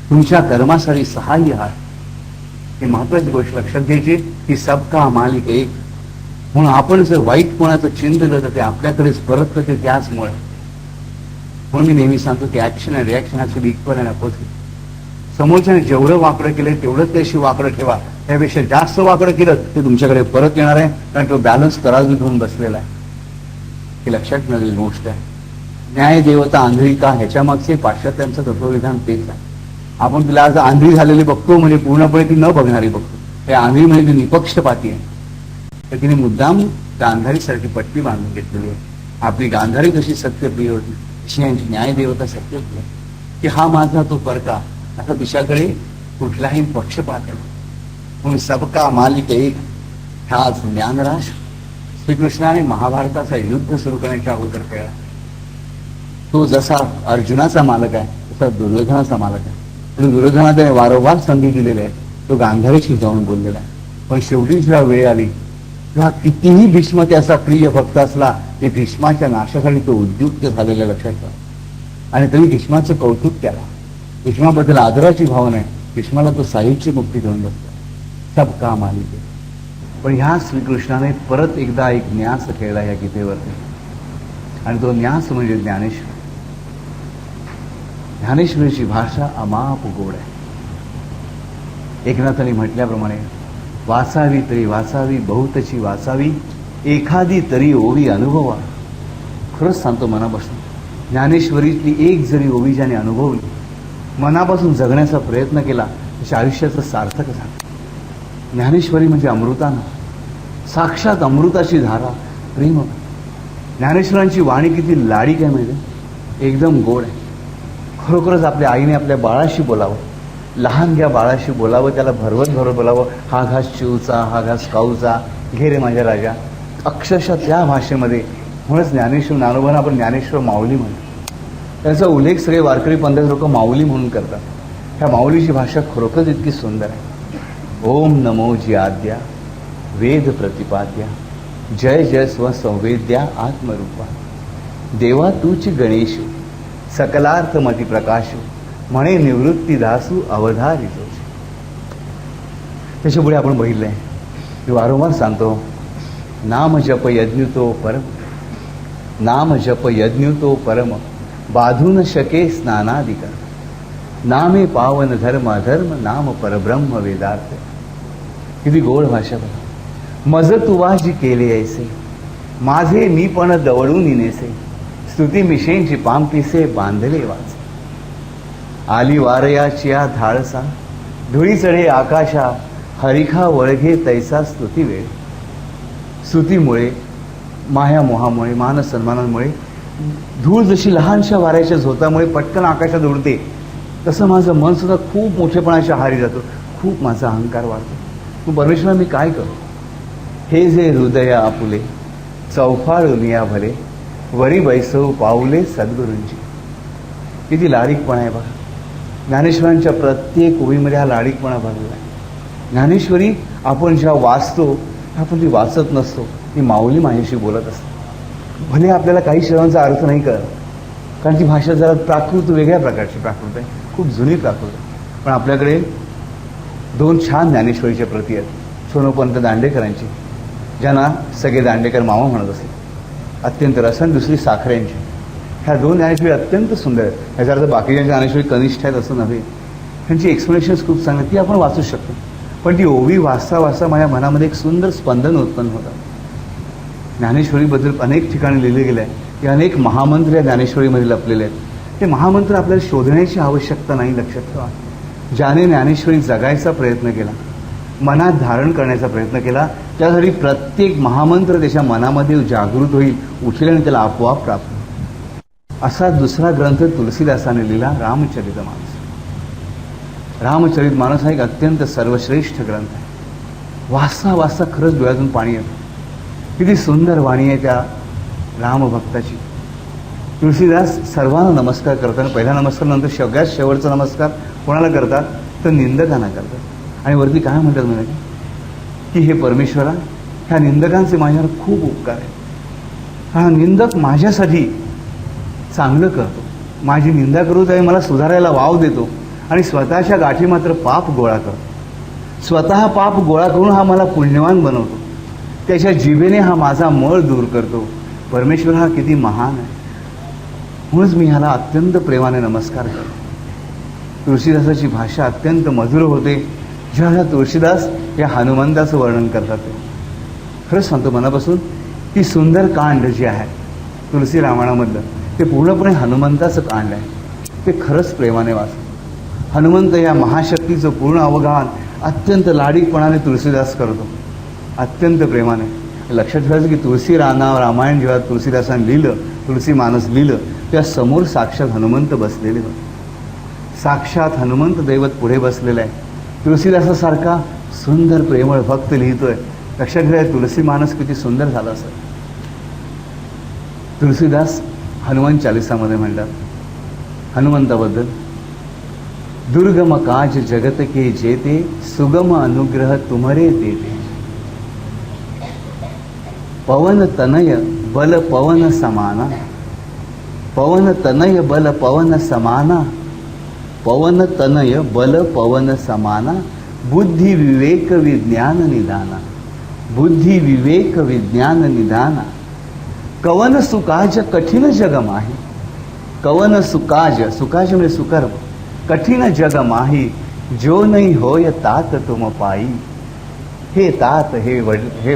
तुमच्या कर्मासाठी सहाय्य आहे. ही महत्वाची गोष्ट लक्षात घ्यायची की सबका मालिक एक. म्हणून आपण जर वाईट कोणाचं चिंतलं तर ते आपल्याकडेच परत करते त्याचमुळे. म्हणून मी नेहमी सांगतो की ऍक्शन आणि reaction actually equal and opposite. समोरच्याने जेवढं वाकडं केलंय तेवढंच त्याशी वाकडं ठेवा. त्यापेक्षा जास्त वाकडं केलं ते तुमच्याकडे परत येणार आहे, कारण तो बॅलन्स तराजू घेऊन बसलेला आहे. ही लक्षात ठेवलेली गोष्ट आहे. न्याय देवता आंधळी का ह्याच्या मागचे पाश्चात्यांचं तत्वविधान तेच आहे. आपण तिला आज आंधळी झालेली बघतो म्हणजे पूर्णपणे ती न बघणारी बघतो. हे आंधळी म्हणजे ती निपक्षपाती आहे. तर तिने मुद्दाम गांधारीसारखी पट्टी बांधून घेतलेली आहे. आपली गांधारी कशी सत्यप्रिय होती तशी यांची न्यायदेवता सत्यप्रिय, की हा माझा तो परका, असा तिच्याकडे कुठलाही पक्षपात नाही. म्हणून सबका मालिक एक हा ज्ञानराज श्रीकृष्णाने महाभारताचा युद्ध सुरू करण्याच्या अगोदर केला. तो जसा अर्जुनाचा मालक आहे तसा दुर्योधनाचा मालक आहे. आणि दुर्योधनाला त्याने वारंवार संधी दिलेली आहे. तो गांधारीशी जाऊन बोललेला आहे. पण शेवटी जेव्हा वेळ आली तेव्हा कितीही भीष्म त्याचा प्रिय भक्त असला ते भीष्माच्या नाशासाठी तो उद्युक्त झालेल्या लक्षात ठेवा. आणि तरी भीष्माचं कौतुक केला. भीष्माबद्दल आदराची भावना आहे. भीष्माला तो साहित्य मुक्ती देऊन बसला. सब काम आली ते. पण ह्या श्रीकृष्णाने परत एकदा एक न्यास खेळला या गीतेवरती, आणि तो न्यास म्हणजे ज्ञानेश्वर. ज्ञानेश्वरीची भाषा अमाप गोड आहे. एकनाथांनी म्हटल्याप्रमाणे वाचावी तरी वाचावी, बहुतची वाचावी, एखादी तरी ओवी अनुभवा. खरंच सांगतो मनापासून, ज्ञानेश्वरीतली एक जरी ओवी ज्याने अनुभवली, मनापासून जगण्याचा प्रयत्न केला, त्याच्या आयुष्याचं सार्थक झालं. ज्ञानेश्वरी म्हणजे अमृतानं, साक्षात अमृताची धारा, प्रेम. ज्ञानेश्वरांची वाणी किती लाडीक आहे माहिती, एकदम गोड आहे. खरोखरच आपल्या आईने आपल्या बाळाशी बोलावं, लहान घ्या बाळाशी बोलावं, त्याला भरवत भरवत बोलावं. हा घास चिवचा, हा घास काऊचा, घे रे माझ्या राजा. अक्षरशः त्या भाषेमध्ये. म्हणूनच ज्ञानेश्वर ज्ञानोबांना आपण ज्ञानेश्वर माऊली म्हणतो. त्याचा उल्लेख सगळे वारकरी पंथाचे लोक माऊली म्हणून करतात. ह्या माऊलीची भाषा खरोखरच इतकी सुंदर आहे. ओम नमो जी आद्या वेद प्रतिपाद्या, जय जय स्वसंवेद्या आत्मरूपा, देवा तूची गणेश, सकलार्थ मती प्रकाश, म्हणे निवृत्ती दासू अवधारितो. त्याच्यापुढे आपण बघितलंय, मी वारंवार सांगतो, नाम जप यज्ञुतो परम, नाम जप यज्ञुतो परम, बाधू न शके स्नानादिकर, नामे पावन धर्म धर्म, नाम परब्रह्म वेदार्थ. किती गोड भाषा बघा. मज तुवा जी केले ऐसे, माझे मी पण दवडून नेसे, स्तुती मिशेंची पामपिसे बांधले वाच. आली वारयाच्या धाडसा, धुळी चढे आकाशा, हरिखा वळघे तैसा स्तुती वेळ. स्तुतीमुळे, माया मोहामुळे, मान सन्मानामुळे धूळ जशी लहानशा वाऱ्याच्या झोतामुळे पटकन आकाशात उडते, तसं माझं मन सुद्धा खूप मोठेपणाच्या आहारी जातो. खूप माझा अहंकार वाढतो. तू परमेश्वरा मी काय करू. हे जे हृदय आपुले, चौफाळून या भले, वरी बैसव पाऊले सद्गुरूंची. किती लाडीकपणा आहे बघा. ज्ञानेश्वरांच्या प्रत्येक ओवीमध्ये हा लाडीकपणा भरलेला आहे. ज्ञानेश्वरी आपण जेव्हा वाचतो, आपण ती वाचत नसतो, ती माऊली माझ्याशी बोलत असते. भले आपल्याला काही शब्दांचा अर्थ नाही कळत, कारण ती भाषा जरा प्राकृत, वेगळ्या प्रकारची प्राकृत आहे, खूप जुनी प्राकृत आहे. पण आपल्याकडे दोन छान ज्ञानेश्वरीच्या प्रती आहेत. सोनोपंत दांडेकरांची, ज्यांना सगळे दांडेकर मामा म्हणत असते, अत्यंत रसन, दुसरी साखऱ्यांची. ह्या दोन ज्ञानेश्वरी अत्यंत सुंदर आहेत. ह्याचा अर्थ बाकीच्या ज्ञानेश्वरी कनिष्ठ आहेत असं नव्हे. त्यांची एक्सप्लेनेशन्स खूप चांगली, ती आपण वाचू शकतो. पण ती ओवी वाचता वाचता माझ्या मनामध्ये एक सुंदर स्पंदन उत्पन्न होतं. ज्ञानेश्वरीबद्दल अनेक ठिकाणी लिहिले गेले आहे की अनेक महामंत्र या ज्ञानेश्वरीमध्ये लपलेले आहेत. ते महामंत्र आपल्याला शोधण्याची आवश्यकता नाही, लक्षात ठेवा. ज्याने ज्ञानेश्वरी जगायचा प्रयत्न केला, मनात धारण करण्याचा प्रयत्न केला, त्यासाठी प्रत्येक महामंत्र त्याच्या मनामध्ये जागृत होईल, उठेल आणि त्याला आपोआप प्राप्त होईल. असा दुसरा ग्रंथ तुलसीदासाने लिहिला, रामचरितमानस. रामचरितमानस हा एक अत्यंत सर्वश्रेष्ठ ग्रंथ आहे. वाचता वाचता खरंच डोळ्यातून पाणी येतं. किती सुंदर वाणी आहे त्या रामभक्ताची. तुलसीदास सर्वांना नमस्कार करताना पहिला नमस्कार, नंतर सगळ्यात शेवटचा नमस्कार कोणाला करतात तर निंदकांना करतात. आणि वरती काय म्हणतात म्हणजे की हे परमेश्वरा, ह्या निंदकांचे माझ्यावर खूप उपकार आहे. हा निंदक माझ्यासाठी चांगलं करतो, माझी निंदा करू त्यावेळी मला सुधारायला वाव देतो, आणि स्वतःच्या गाठी मात्र पाप गोळा करतो. स्वतः पाप गोळा करून हा मला पुण्यवान बनवतो. त्याच्या जिभेने हा माझा मळ दूर करतो. परमेश्वर हा किती महान आहे. म्हणूनच मी ह्याला अत्यंत प्रेमाने नमस्कार करतो. तुळशीदासाची भाषा अत्यंत मधुर होते. जेव्हा तुळशीदास या हनुमंताचं वर्णन करतात, ते खरंच सांगतो मनापासून, ती सुंदर कांड जे आहे तुलसी रामायणामधलं, ते पूर्णपणे हनुमंताचं कांड आहे. ते खरंच प्रेमाने वाचतो. हनुमंत या महाशक्तीचं पूर्ण अवगाहन अत्यंत लाडीकपणाने तुलसीदास करतो, अत्यंत प्रेमाने. लक्षात ठेवायचं की तुळशी रामायण जेव्हा तुलसीदासांनी लिहिलं, तुलसी मानस लिहिलं, त्या समोर साक्षात हनुमंत बसलेले होते. साक्षात हनुमंत दैवत पुढे बसलेलं आहे. तुलसीदासासारखा सुंदर प्रेमळ भक्त लिहितोय. लक्षात ठेवायचं तुलसी मानस किती सुंदर झालं असेल. तुलसीदास हनुमान चालिसामध्ये म्हणतात हनुमंताबद्दल, दुर्गम काज जगत के जेते, सुगम अनुग्रह तुम्हारे देते. पवन तनय बल पवन समाना, पवन तनय बल पवन समाना, पवन तनय बल पवन समाना, बुद्धी विवेक विज्ञान निदाना, बुद्धी विवेक विज्ञान निदाना. कवन सुकाज कठीण जग माही, कवन सुकाज, सुकाज म्हणजे सुकर्म, कठीण जग माही, जो नाही होय तात तुम पायी. हे तात, हे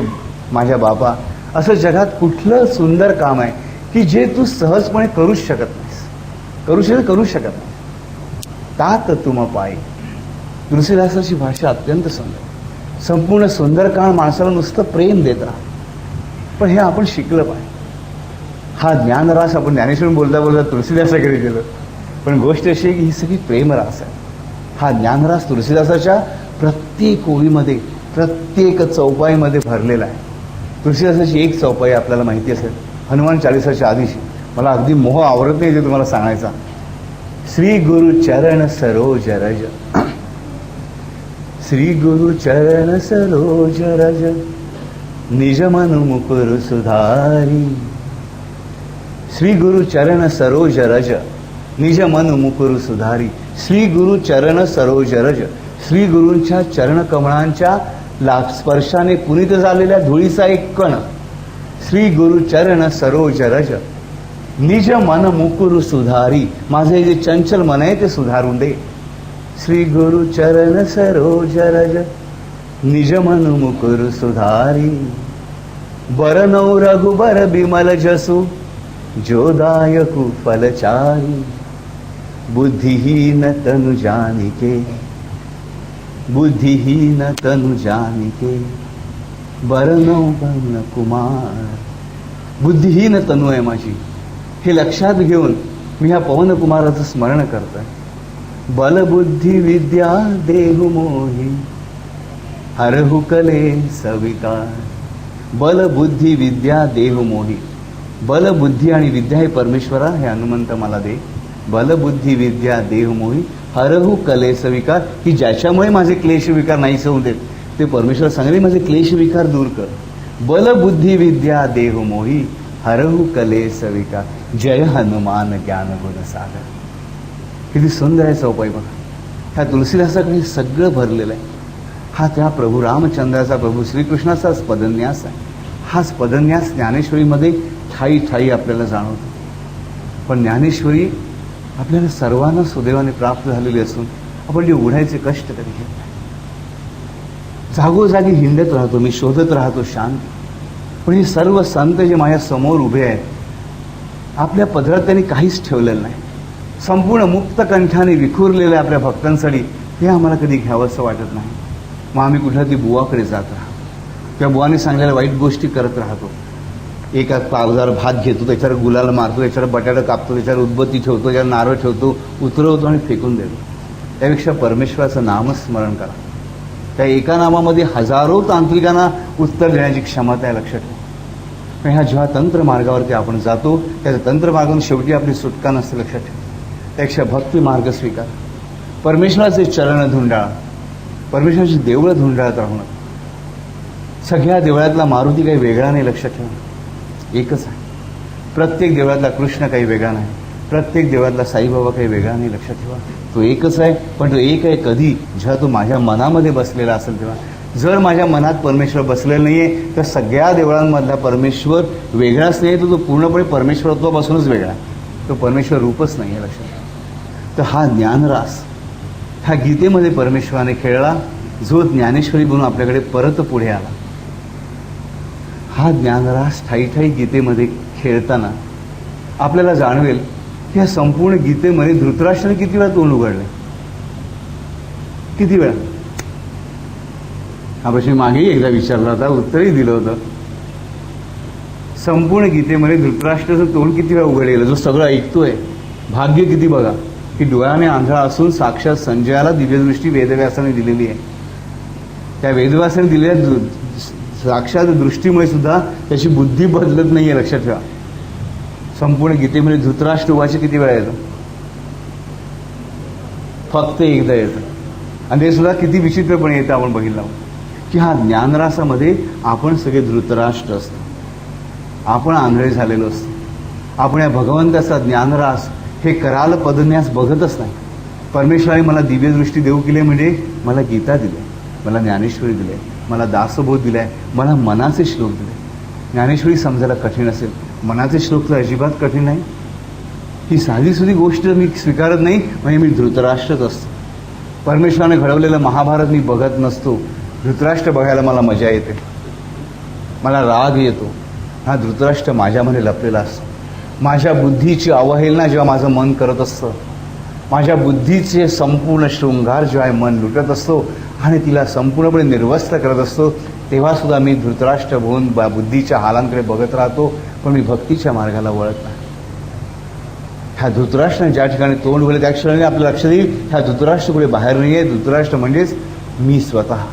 माझ्या बाबा, असं जगात कुठलं सुंदर काम आहे की जे तू सहजपणे करूच शकत नाहीस, करू शकत नाही. तात तुम पायी. तुलसीदासाची भाषा अत्यंत सुंदर. संपूर्ण सुंदरकाळ माणसाला नुसतं प्रेम देत राहत. पण हे आपण शिकलं पाहिजे. हा ज्ञानरास आपण ज्ञानेश्वर बोलता बोलता तुलसीदासाकडे गेलो, पण गोष्ट अशी आहे की ही सगळी प्रेमरास आहे. हा ज्ञानरास तुलसीदासाच्या प्रत्येक ओळीमध्ये, प्रत्येक चौपाईमध्ये भरलेला आहे. तुलसीदासाची एक चौपाई आपल्याला माहिती असेल, हनुमान चालिसाच्या आधीची. मला अगदी मोह आवरत नाही ते तुम्हाला सांगायचा. श्री गुरु चरण सरोज रज, श्री गुरु चरण सरोज रज, निज मन मुकुर सुधारी. श्री गुरु चरण सरोज रज, निज मन मुकुर सुधारी. श्री गुरु चरण सरोज रज, श्री गुरूंच्या चरण कमळांच्या स्पर्शाने पुनीत झालेल्या धुळीचा एक कण. श्री गुरु चरण सरोज रज, निज मन मुकुर सुधारी. माझे जे चंचल मन आहे ते सुधारून दे. श्री गुरु चरण सरोज रज, निज मन मुकुर सुधारी. बरनौ रघुबर बिमल जसु, जोदायकु फलचारी. बुद्धिहीन तनु जानिके, बुद्धिहीन तनु जानिके, बरनौ बन कुमार. बुद्धिहीन तनु आहे माझी, हे लक्षात घेऊन मी ह्या पवन कुमाराचं स्मरण करतोय. बलबुद्धी विद्या देहु मोही, हरहु कले सविकार. बलबुद्धी विद्या देहु मोही. बलबुद्धी आणि विद्या हे परमेश्वरा, हे हनुमंत मला दे. बलबुद्धी विद्या देह मोही, हरहु कलेस विकार, की ज्याच्यामुळे माझे क्लेश विकार नाहीसे होऊ देत ते परमेश्वर सांगले, माझे क्लेश विकार दूर कर. बलबुद्धी विद्या देह मोही, हरहु कलेस विकार. जय हनुमान ज्ञान गुण सागर. किती सुंदर आहे चौपाई बघा. ह्या तुलसीदासाकडे सगळं भरलेलं आहे. हा त्या प्रभू रामचंद्राचा, प्रभू श्रीकृष्णाचाच पदन्यास आहे. हाच पदन्यास ज्ञानेश्वरीमध्ये ठाई ठाई आपल्याला जाणवतो. पण ज्ञानेश्वरी आपल्याला सर्वांना सुदैवाने प्राप्त झालेली असून आपण जे उघडायचे कष्ट कधी घेत नाही. जागोजागी हिंडत राहतो मी, शोधत राहतो शांती. पण हे सर्व संत जे माझ्या समोर उभे आहेत, आपल्या पदरात त्यांनी काहीच ठेवलेलं नाही. संपूर्ण मुक्त कंठाने विखुरलेल्या आपल्या भक्तांसाठी हे आम्हाला कधी घ्यावं असं वाटत नाही. मग आम्ही कुठल्या ती बुवाकडे जात राहतो, त्या बुवाने सांगलेल्या वाईट गोष्टी करत राहतो. एका पावदार भात घेतो, त्याच्यावर गुलाल मारतो, त्याच्यावर बटाटा कापतो, त्याच्यावर उदबत्ती ठेवतो, त्याच्यावर नारळ ठेवतो, उतरवतो आणि फेकून देतो. त्यापेक्षा परमेश्वराचं नामस्मरण करा. त्या एका नामामध्ये हजारो तांत्रिकांना उत्तर देण्याची क्षमता आहे, लक्षात ठेवा. पण ह्या जेव्हा तंत्र मार्गावरती आपण जातो, त्या तंत्र मार्गावरून शेवटी आपली सुटका नसते, लक्षात ठेवा. त्यापेक्षा भक्ती मार्ग स्वीकार, परमेश्वराचे चरण धुंडाळा, परमेश्वराची देवळं धुंडाळत राहू नका. सगळ्या देवळातला मारुती काही वेगळा नाही, लक्षात ठेवा. एकच आहे. प्रत्येक देवळातला कृष्ण काही वेगळा नाही, प्रत्येक देवळातला साईबाबा काही वेगळा नाही, लक्षात ठेवा. तो एकच आहे. पण तो एक आहे कधी, जेव्हा तो माझ्या मनामध्ये बसलेला असेल तेव्हा. जर माझ्या मनात परमेश्वर बसलेला नाहीये तर सगळ्या देवळांमधला परमेश्वर वेगळाच नाही, तर तो पूर्णपणे परमेश्वरत्वापासूनच वेगळा. तो परमेश्वर रूपच नाही आहे, लक्षात ठेवा. तर हा ज्ञानरास ह्या गीतेमध्ये परमेश्वराने खेळला, जो ज्ञानेश्वरी बनून आपल्याकडे परत पुढे आला. हा ज्ञानरास ठाई ठाई गीतेमध्ये खेळताना आपल्याला जाणवेल की ह्या संपूर्ण गीतेमध्ये धृतराष्ट्राने किती वेळा तोंड उघडले. किती वेळा? हा प्रश्न मागेही एकदा विचारला होता, उत्तरही दिलं होतं. संपूर्ण गीतेमध्ये धृतराष्ट्राचं तोंड किती वेळा उघडलेलं, जो सगळं ऐकतोय. भाग्य किती बघा की डोळ्याने आंधळा असून साक्षात संजयाला दिव्यदृष्टी वेदव्यासाने दिलेली आहे. त्या वेदव्यासाने दिलेल्या साक्षात दृष्टीमुळे सुद्धा त्याची बुद्धी बदलत नाहीये, लक्षात ठेवा. संपूर्ण गीतेमध्ये धृतराष्ट्र उवाच किती वेळा येतं? फक्त एकदा येतं. आणि ते सुद्धा किती विचित्रपणे येतं आपण बघितलं की हा ज्ञानरासामध्ये आपण सगळे धृतराष्ट्र असतो, आपण आंधळे झालेलो असतो. आपण या भगवंताचा ज्ञानरास हे कराल पदन्यास बघतच नाही. परमेश्वराने मला दिव्यदृष्टी देऊ केली म्हणजे मला गीता दिली, मला ज्ञानेश्वरी दिली, मला दासबोध दिलाय, मला मनाचे श्लोक दिले. ज्ञानेश्वरी समजायला कठीण असेल, मनाचे श्लोक तर अजिबात कठीण नाही. ही साधी सुधी गोष्ट मी स्वीकारत नाही म्हणजे मी धृतराष्ट्रच असतो. परमेश्वराने घडवलेलं महाभारत मी बघत नसतो, धृतराष्ट्र बघायला मला मजा येते, मला राग येतो. हा धृतराष्ट्र माझ्यामध्ये लपलेला असतो. माझ्या बुद्धीची अवहेलना जेव्हा माझं मन करत असतं, माझ्या बुद्धीचे संपूर्ण शृंगार जेव्हा मन लुटत असतो आणि तिला संपूर्णपणे निर्वस्त्र करत असतो, तेव्हा सुद्धा मी धृतराष्ट्र होऊन बुद्धीच्या हालांकडे बघत राहतो, पण मी भक्तीच्या मार्गाला वळत नाही. ह्या धृतराष्ट्राने ज्या ठिकाणी तोंड उघडले त्या क्षणी आपलं लक्ष देईल ह्या धृतराष्ट्र कुठे बाहेर नाही आहे, धृतराष्ट्र म्हणजेच मी स्वतः.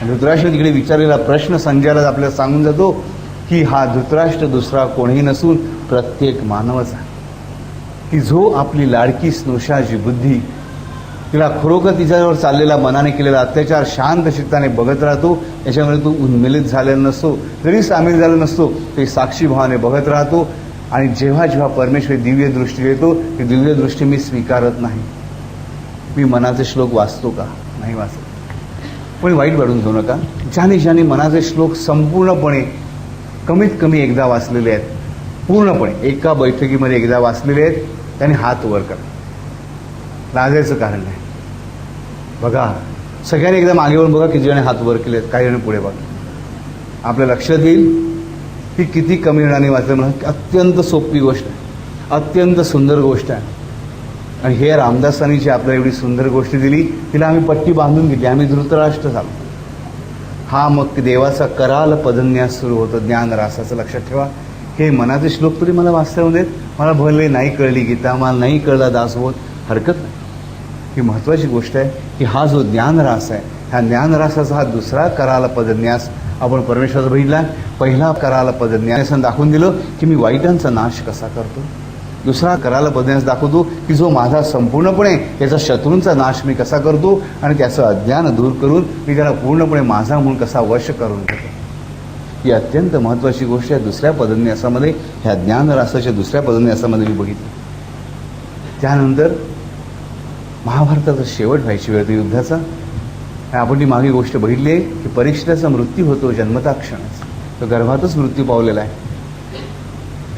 धृतराष्ट्र तिकडे विचारलेला प्रश्न संजयाला आपल्याला सांगून जातो की हा धृतराष्ट्र दुसरा कोणीही नसून प्रत्येक मानवच आहे, की जो आपली लाडकी स्नुषाची बुद्धी, तिला खरोखर तिच्यावर चाललेला मनाने केलेला अत्याचार शांत चित्ताने बघत राहतो. याच्यामुळे तो उन्मिलित झालेला नसतो, जरी सामील झाला नसतो तरी साक्षी भावाने बघत राहतो. आणि जेव्हा जेव्हा परमेश्वरी दिव्य दृष्टी देतो ती दिव्य दृष्टी मी स्वीकारत नाही. मी मनाचे श्लोक वाचतो का? नाही वाचत. पण वाईट वाढून घेऊ नका. ज्याने ज्याने मनाचे श्लोक संपूर्णपणे कमीत कमी एकदा वाचलेले आहेत, पूर्णपणे एका बैठकीमध्ये एकदा वाचलेले आहेत, त्याने हात वर करा. लाजायचं कारण नाही. बघा, सगळ्यांनी एकदा मागे वळून बघा किती जण हात वर केलेत, काही जण पुढे बघा. आपल्या लक्षात येईल ही किती कमी जणांनी वाचलं. म्हणून अत्यंत सोपी गोष्ट आहे, अत्यंत सुंदर गोष्ट आहे. आणि हे रामदासांनी जी आपल्याला एवढी सुंदर गोष्ट दिली तिला आम्ही पट्टी बांधून घेतली, आम्ही धृतराष्ट्र झालो. हा मग देवाचा कराल पदन्यास सुरू होतं ज्ञानरासाचं. लक्षात ठेवा, हे मनाचे श्लोक तरी मला वाचता येऊ देत. मला भले नाही कळली गीता, मला नाही कळला दासबोध, हरकत नाही. ही महत्त्वाची गोष्ट आहे की हा जो ज्ञानरास आहे, ह्या ज्ञानरासाचा हा दुसरा कराल पदन्यास आपण परमेश्वराचा बघितला. पहिला कराल पदन्यास दाखवून दिलं की मी वाईटांचा नाश कसा करतो. दुसरा कराल पदन्यास दाखवतो की जो माझा संपूर्णपणे त्याचा शत्रूंचा नाश मी कसा करतो आणि त्याचं अज्ञान दूर करून मी त्याला पूर्णपणे माझा म्हणून कसा वश करून घेतो. ही अत्यंत महत्त्वाची गोष्ट आहे. दुसऱ्या पदन्यासामध्ये, ह्या ज्ञानरासाच्या दुसऱ्या पदन्यासामध्ये मी बघितलं. त्यानंतर महाभारताचा शेवट व्हायची वेळ युद्धाचा. आपण ती मागे गोष्ट बघितली आहे की परीक्षिताचा मृत्यू होतो जन्मता क्षणच. तो गर्भातच मृत्यू पावलेला आहे.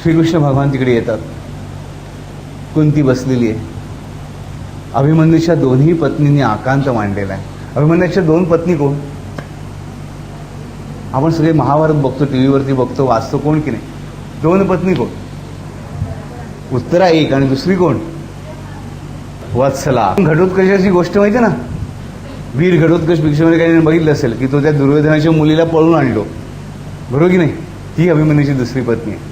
श्रीकृष्ण भगवान तिकडे येतात. कुंती बसलेली आहे. अभिमन्यूच्या दोन्ही पत्नींनी आकांत मांडलेला आहे. अभिमन्यूच्या दोन पत्नी कोण? आपण सगळे महाभारत बघतो, टीव्हीवरती बघतो, वाचतो, कोण की नाही? दोन पत्नी कोण? उत्तरा एक आणि दुसरी कोण? वत्सला. घटोत्कचाची गोष्ट माहिती ना, वीर घटोत्कच पिक्चरमध्ये काही बघितलं असेल की तो त्या दुर्योधनाच्या मुलीला पळून आणलो, बरोबर की नाही? ही अभिमन्यूची दुसरी पत्नी आहे.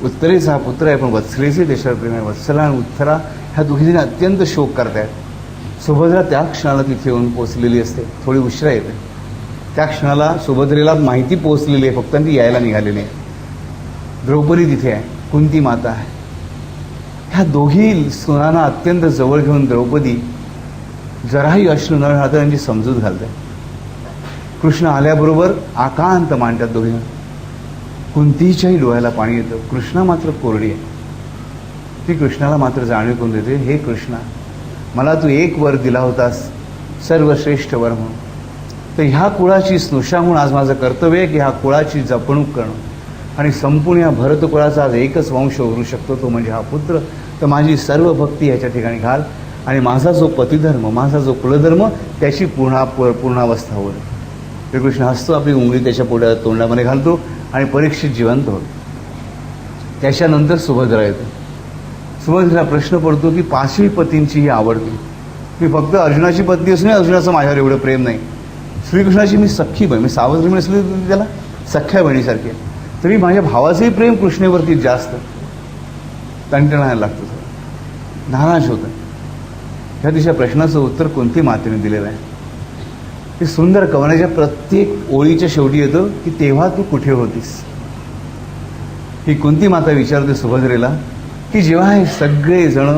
उत्तरेचा हा पुत्र आहे, पण वत्सलेचे त्याच्यावर प्रेम आहे. वत्सला आणि उत्तरा ह्या दोघीजणी अत्यंत शोक करतायत. सुभद्रा त्या क्षणाला तिथे येऊन पोचलेली असते, थोडी उशिरा येते. त्या क्षणाला सुभद्रेला माहिती पोहोचलेली आहे, फक्त ती यायला निघालेली आहे. द्रौपदी तिथे आहे, कुंती माता आहे. ह्या दोघी सुनांना अत्यंत जवळ घेऊन द्रौपदी जराही अश्रू न राहता त्यांची समजूत घालते. कृष्ण आल्याबरोबर आकांत मांडतात दोघी. कुंतीच्याही डोळ्याला पाणी येतं. कृष्णा मात्र कोरडी आहे. ती कृष्णाला मात्र जाणीव करून देते, हे कृष्णा, मला तू एक वर दिला होतास, सर्वश्रेष्ठ वर म्हणून. तर ह्या कुळाची स्नुषा म्हणून आज माझं कर्तव्य आहे की ह्या कुळाची जपणूक करणं आणि संपूर्ण या भरत कुळाचा आज एकच वंश उरू शकतो, तो म्हणजे हा पुत्र. तर माझी सर्व भक्ती ह्याच्या ठिकाणी घाल आणि माझा जो पतिधर्म, माझा जो कुलधर्म, त्याची पूर्णावस्था होईल. श्रीकृष्ण हसतो, आपली उंगली त्याच्या तोंडामध्ये घालतो आणि परीक्षित जिवंत होतो. त्याच्यानंतर सुभद्रा येते. सुभद्रेला प्रश्न पडतो की 5 पतींची ही आवडती, मी फक्त अर्जुनाची पत्नी असून अर्जुनाचं माझ्यावर एवढं प्रेम नाही. श्रीकृष्णाची मी सख्खी बहीण, मी सावत्र बहीण असली तरी त्याला सख्ख्या बहिणीसारखी आहे. तरी माझ्या भावाचंही प्रेम कृष्णेवरती जास्त. तणतणायला लागतं, नाराज होतं. ह्या दिशा प्रश्नाचं उत्तर कोणती मातेने दिलेलं आहे. ते सुंदर कवनाच्या प्रत्येक ओळीच्या शेवटी येतं की तेव्हा तू कुठे होतीस. ही कोणती माता विचारते सुभद्रेला की जेव्हा हे सगळे जण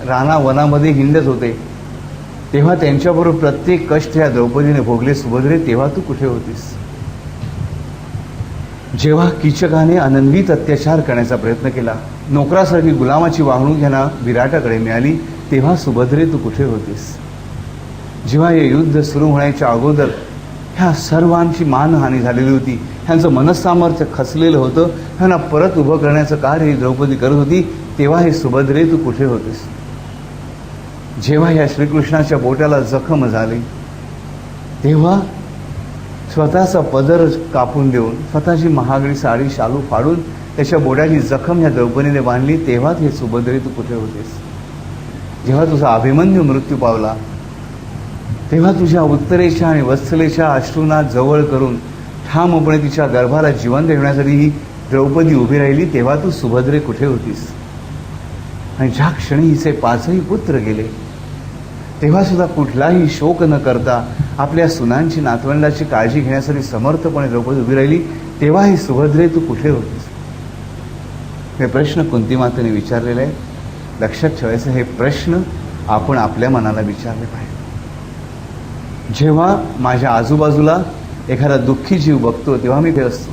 रानावनामध्ये हिंडत होते तेव्हा त्यांच्याबरोबर प्रत्येक कष्ट ह्या द्रौपदीने भोगले. सुभद्रे तेव्हा तू कुठे होतीस. जेव्हा कीचकाने अनन्वित अत्याचार करण्याचा प्रयत्न केला, नोकरासारखी गुलामाची वागणूक ह्यांना विराटाकडे मिळाली, तेव्हा सुभद्रे तू कुठे होतीस. जेव्हा हे युद्ध सुरू होण्याच्या अगोदर ह्या सर्वांची मानहानी झालेली होती, ह्यांचं मनसामर्थ्य खचलेलं होतं, ह्यांना परत उभं करण्याचं कार्य ही द्रौपदी करत होती, तेव्हा हे सुभद्रे तू कुठे होतीस. जेव्हा ह्या श्रीकृष्णाच्या बोटाला जखम झाली तेव्हा स्वतःचा पदर कापून देऊन, स्वतःची महागडी साडी शालू फाडून त्याच्या बोटाची जखम ह्या द्रौपदीने बांधली, तेव्हा हे सुभद्रे तू कुठे होतेस. जेव्हा तुझा अभिमन्यू मृत्यू पावला तेव्हा तुझ्या उत्तरेच्या आणि वत्सलेच्या अश्रूंना जवळ करून ठामपणे तिच्या गर्भाला जिवंत ठेवण्यासाठी ही द्रौपदी उभी राहिली, तेव्हा तू सुभद्रे कुठे होतीस. आणि ज्या क्षणी हिचे 5ही पुत्र गेले तेव्हा सुद्धा कुठलाही शोक न करता आपल्या सुनांची, नातवंडाची काळजी घेण्यासाठी समर्थपणे द्रौपदी उभी राहिली, तेव्हा ही सुभद्रे तू कुठे होतीस. हे प्रश्न कुंती मातेने विचारलेले आहे. लक्षात ठेवायचं, हे प्रश्न आपण आपल्या मनाला विचारले पाहिजे. जेव्हा माझ्या आजूबाजूला एखादा दुःखी जीव बघतो तेव्हा मी ते असतो.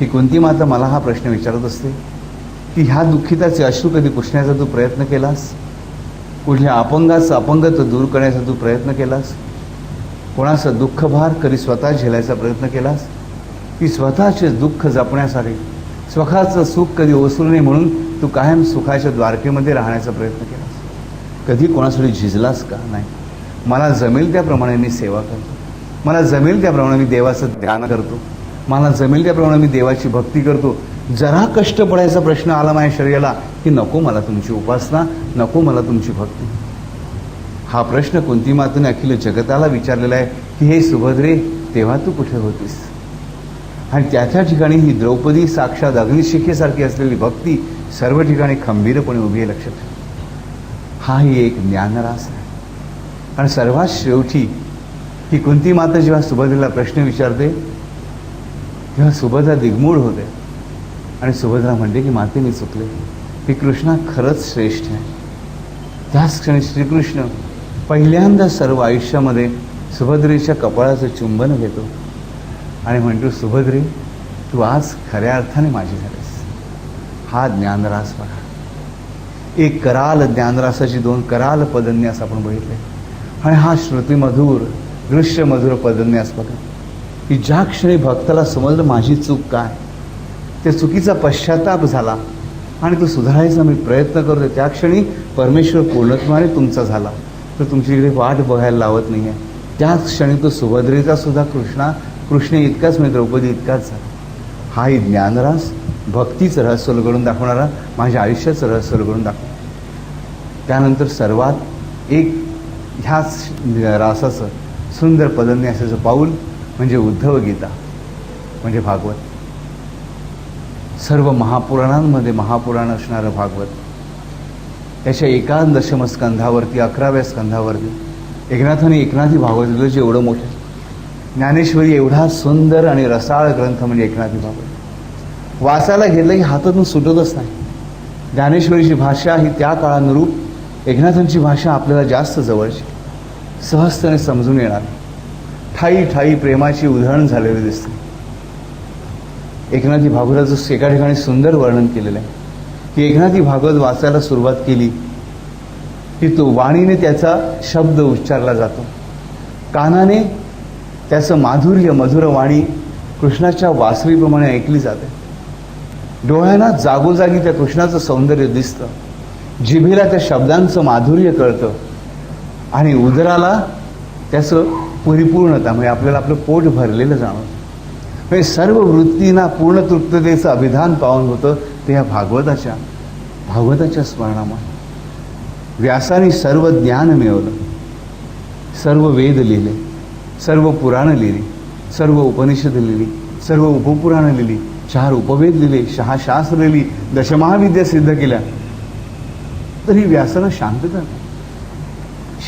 ही कुंती माता मला हा प्रश्न विचारत असते की ह्या दुःखिताचे अश्रू कधी पुसण्याचा तू प्रयत्न केलास. कुठल्या अपंगाचं अपंगत्व दूर करण्याचा तू प्रयत्न केलास. कोणाचं दुःखभार कधी स्वतः झेलायचा प्रयत्न केलास की स्वतःचे दुःख जपण्यासाठी स्वतःचं सुख कधी ओसरू नये म्हणून तू कायम सुखाच्या द्वारकेमध्ये राहण्याचा प्रयत्न केलास. कधी कोणासाठी झिजलास का. नाही. मला जमेल त्याप्रमाणे मी सेवा करतो, मला जमेल त्याप्रमाणे मी देवाचं ध्यान करतो, मला जमेल त्याप्रमाणे मी देवाची भक्ती करतो. जरा कष्ट पडायचा प्रश्न आला माझ्या शरीराला की नको मला तुमची उपासना, नको मला तुमची भक्ती. हा प्रश्न कुंती मातेने अखिल जगताला विचारलेला आहे की हे सुभद्रे तेव्हा तू कुठे होतीस. आणि त्या ठिकाणी ही द्रौपदी साक्षात अग्निशिखेसारखी असलेली भक्ती सर्व ठिकाणी खंबीरपणे उभी आहे. लक्षात ठेवा, हाही एक ज्ञानरास आहे. आणि सर्वात शेवटी ही कुंती माता जेव्हा सुभद्रेला प्रश्न विचारते तेव्हा सुभद्रा दिग्मूढ होते आणि सुभद्रा म्हणते की माते मी चुकले, की कृष्णा खरंच श्रेष्ठ आहे. त्याच क्षणी श्रीकृष्ण पहिल्यांदा सर्व आयुष्यामध्ये सुभद्रेच्या कपाळाचं चुंबन घेतो आणि म्हणतो सुभद्रे तू आज खऱ्या अर्थाने माझी झालीस. हा ज्ञानरास बघा. एक कराल ज्ञानरासाची 2 कराल पदन्यास आपण बघितले आणि हा श्रुतिमधुर दृश्यमधुर पदन्यास बघा की ज्या क्षणी भक्ताला समजलं माझी चूक काय, त्या चुकीचा पश्चाताप झाला आणि तो सुधारायचा मी प्रयत्न करतो, त्या क्षणी परमेश्वर पूर्णत्वाने तुमचा झाला तर तुमची इकडे वाट बघायला लावत नाही आहे. त्याच क्षणी तो सुभद्रेचा सुद्धा कृष्ण इतकाच म्हणजे द्रौपदी इतकाच झाला. हाही ज्ञानरास भक्तीचं रहस्य उलगडून दाखवणारा, माझ्या आयुष्याचं रहस्य उलगडून दाखवणारा. त्यानंतर सर्वात एक ह्याच रासाचं सुंदर पदन्यासाचं पाऊल म्हणजे उद्धव गीता म्हणजे भागवत. सर्व महापुराणांमध्ये महापुराण असणारं भागवत, त्याच्या 11 स्कंधावरती 11व्या स्कंधावरती एकनाथाने एकनाथी भागवत लिहिलं जे एवढं मोठं. ज्ञानेश्वरी एवढा सुंदर आणि रसाळ ग्रंथ म्हणजे एकनाथी भागवत. वाचायला घेतलं की हातातून सुटतच नाही. ज्ञानेश्वरीची भाषा ही त्या काळानुरूप एकनाथांची भाषा आपल्याला जास्त जवळची, सहजतेने समजून येणार. ठाई ठाई प्रेमाची उधळण झालेली दिसते. एकनाथी भागवताचं एका ठिकाणी सुंदर वर्णन केलेलं आहे की एकनाथी भागवत वाचायला सुरुवात केली की तो वाणीने त्याचा शब्द उच्चारला जातो, कानाने त्याचं माधुर्य मधुर वाणी कृष्णाच्या वासरीप्रमाणे ऐकली जाते, डोळ्यांना जागोजागी त्या कृष्णाचं सौंदर्य दिसतं, जिभेला त्या शब्दांचं माधुर्य कळतं आणि उदराला त्याचं परिपूर्णता म्हणजे आपल्याला आपलं पोट भरलेलं जाणवतं. म्हणजे सर्व वृत्तींना पूर्ण तृप्ततेचं अभिधान पावन होतं ते ह्या भागवताच्या स्मरणामुळे. व्यासाने सर्व ज्ञान मिळवलं सर्व वेद लिहिले, सर्व पुराणं लिहिली, सर्व उपनिषद लिहिली, सर्व उपपुराणं लिहिली, 4 उपवेद लिहिले, 6 शास्त्र लिहिली, दशमहाविद्या सिद्ध केल्या, तरी व्यासाला शांतता नाही.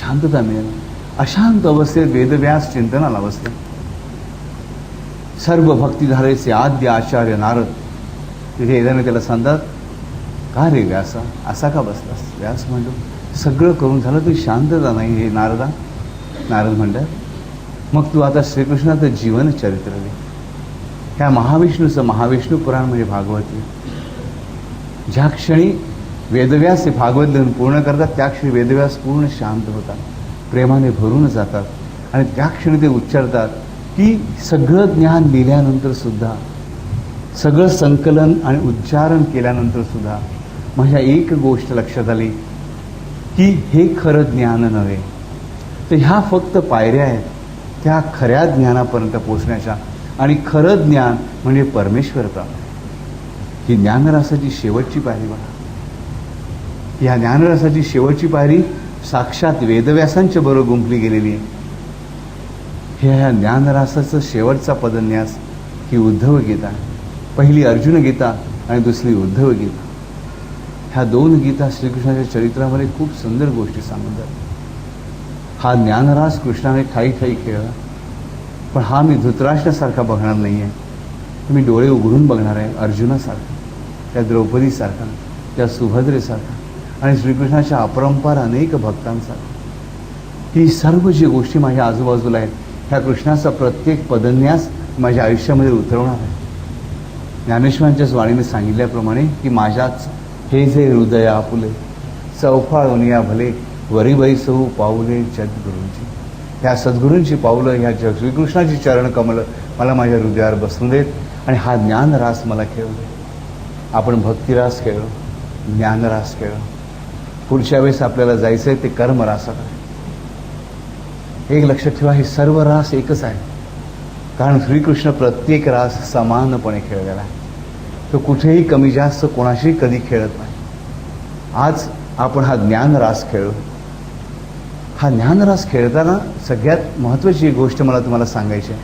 शांतता मिळेल. अशांत अवस्थेत वेदव्यास चिंतनाला बसले. सर्व भक्तिधारेचे आद्य आचार्य नारद तिथे येताना त्याला सांगतात, का रे व्यासा असा का बसलास? व्यास म्हणतो, सगळं करून झालं तरी शांतता नाही हे नारदा. नारद म्हणतात, मग तू आता श्रीकृष्णाचं जीवन चरित्र लिह. ह्या महाविष्णूचं महाविष्णू पुराण म्हणजे भागवत. ज्या क्षणी वेदव्यास हे भागवत लिहून पूर्ण करतात त्या क्षणी वेदव्यास पूर्ण शांत होतात, प्रेमाने भरून जातात. आणि त्या क्षणी ते उच्चारतात की सगळं ज्ञान लिहिल्यानंतर सुद्धा, सगळं संकलन आणि उच्चारण केल्यानंतर सुद्धा माझ्या एक गोष्ट लक्षात आली की हे खरं ज्ञान नव्हे, तर ह्या फक्त पायऱ्या आहेत त्या खऱ्या ज्ञानापर्यंत पोचण्याच्या. आणि खरं ज्ञान म्हणजे परमेश्वर प्राप्त. ही ज्ञानरसाची शेवटची पायरी बघा. या ज्ञानरसाची शेवटची पायरी साक्षात वेदव्यासांच्या बरोबर गुंफली गेलेली आहे. ह्या ज्ञानरसाचं शेवटचा पदन्यास ही उद्धव गीता. पहिली अर्जुन गीता आणि दुसरी उद्धव गीता. ह्या 2 गीता श्रीकृष्णाच्या चरित्रामध्ये खूप सुंदर गोष्टी सांगतात. हा ज्ञानरास कृष्णाने ठाई ठाई खेळला, पण हा मी धृतराष्ट्रासारखा बघणार नाही आहे. मी डोळे उघडून बघणार आहे अर्जुनासारखा, त्या द्रौपदीसारखा, त्या सुभद्रेसारखा आणि श्रीकृष्णाच्या अपरंपार अनेक भक्तांसारखा. ही सर्व जी गोष्टी माझ्या आजूबाजूला आहेत ह्या कृष्णाचा प्रत्येक पदन्यास माझ्या आयुष्यामध्ये उतरवणार आहे. ज्ञानेश्वरांच्याच वाणीने सांगितल्याप्रमाणे की माझ्याच हे जे हृदय आपुले चौफाळोनिया भले वरीबाई सहू पाऊले जगद्गुरूंची. ह्या सद्गुरूंची पावलं, ह्या श्रीकृष्णाची चरण कमलं मला माझ्या हृदयावर बसवून देत आणि हा ज्ञानरास मला खेळू दे. आपण भक्तिरास खेळलो, ज्ञानरास खेळलो. पुढच्या वेळेस आपल्याला जायचं आहे ते कर्मरासात आहे. एक लक्षात ठेवा, हे सर्व रास एकच आहे, कारण श्रीकृष्ण प्रत्येक रास समानपणे खेळलेला आहे. तो कुठेही कमी जास्त कोणाशी कधी खेळत नाही. आज आपण हा ज्ञानरास खेळलो. हा ज्ञानरास खेळताना सगळ्यात महत्त्वाची एक गोष्ट मला तुम्हाला सांगायची आहे.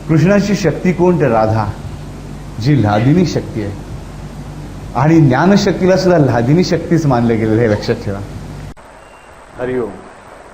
कृष्णाची शक्ती कोण? तर राधा, जी लादिनी शक्ती आहे. आणि ज्ञानशक्तीला सुद्धा लादिनी शक्तीच मानलं गेलेलं आहे, लक्षात ठेवा. हरिओम.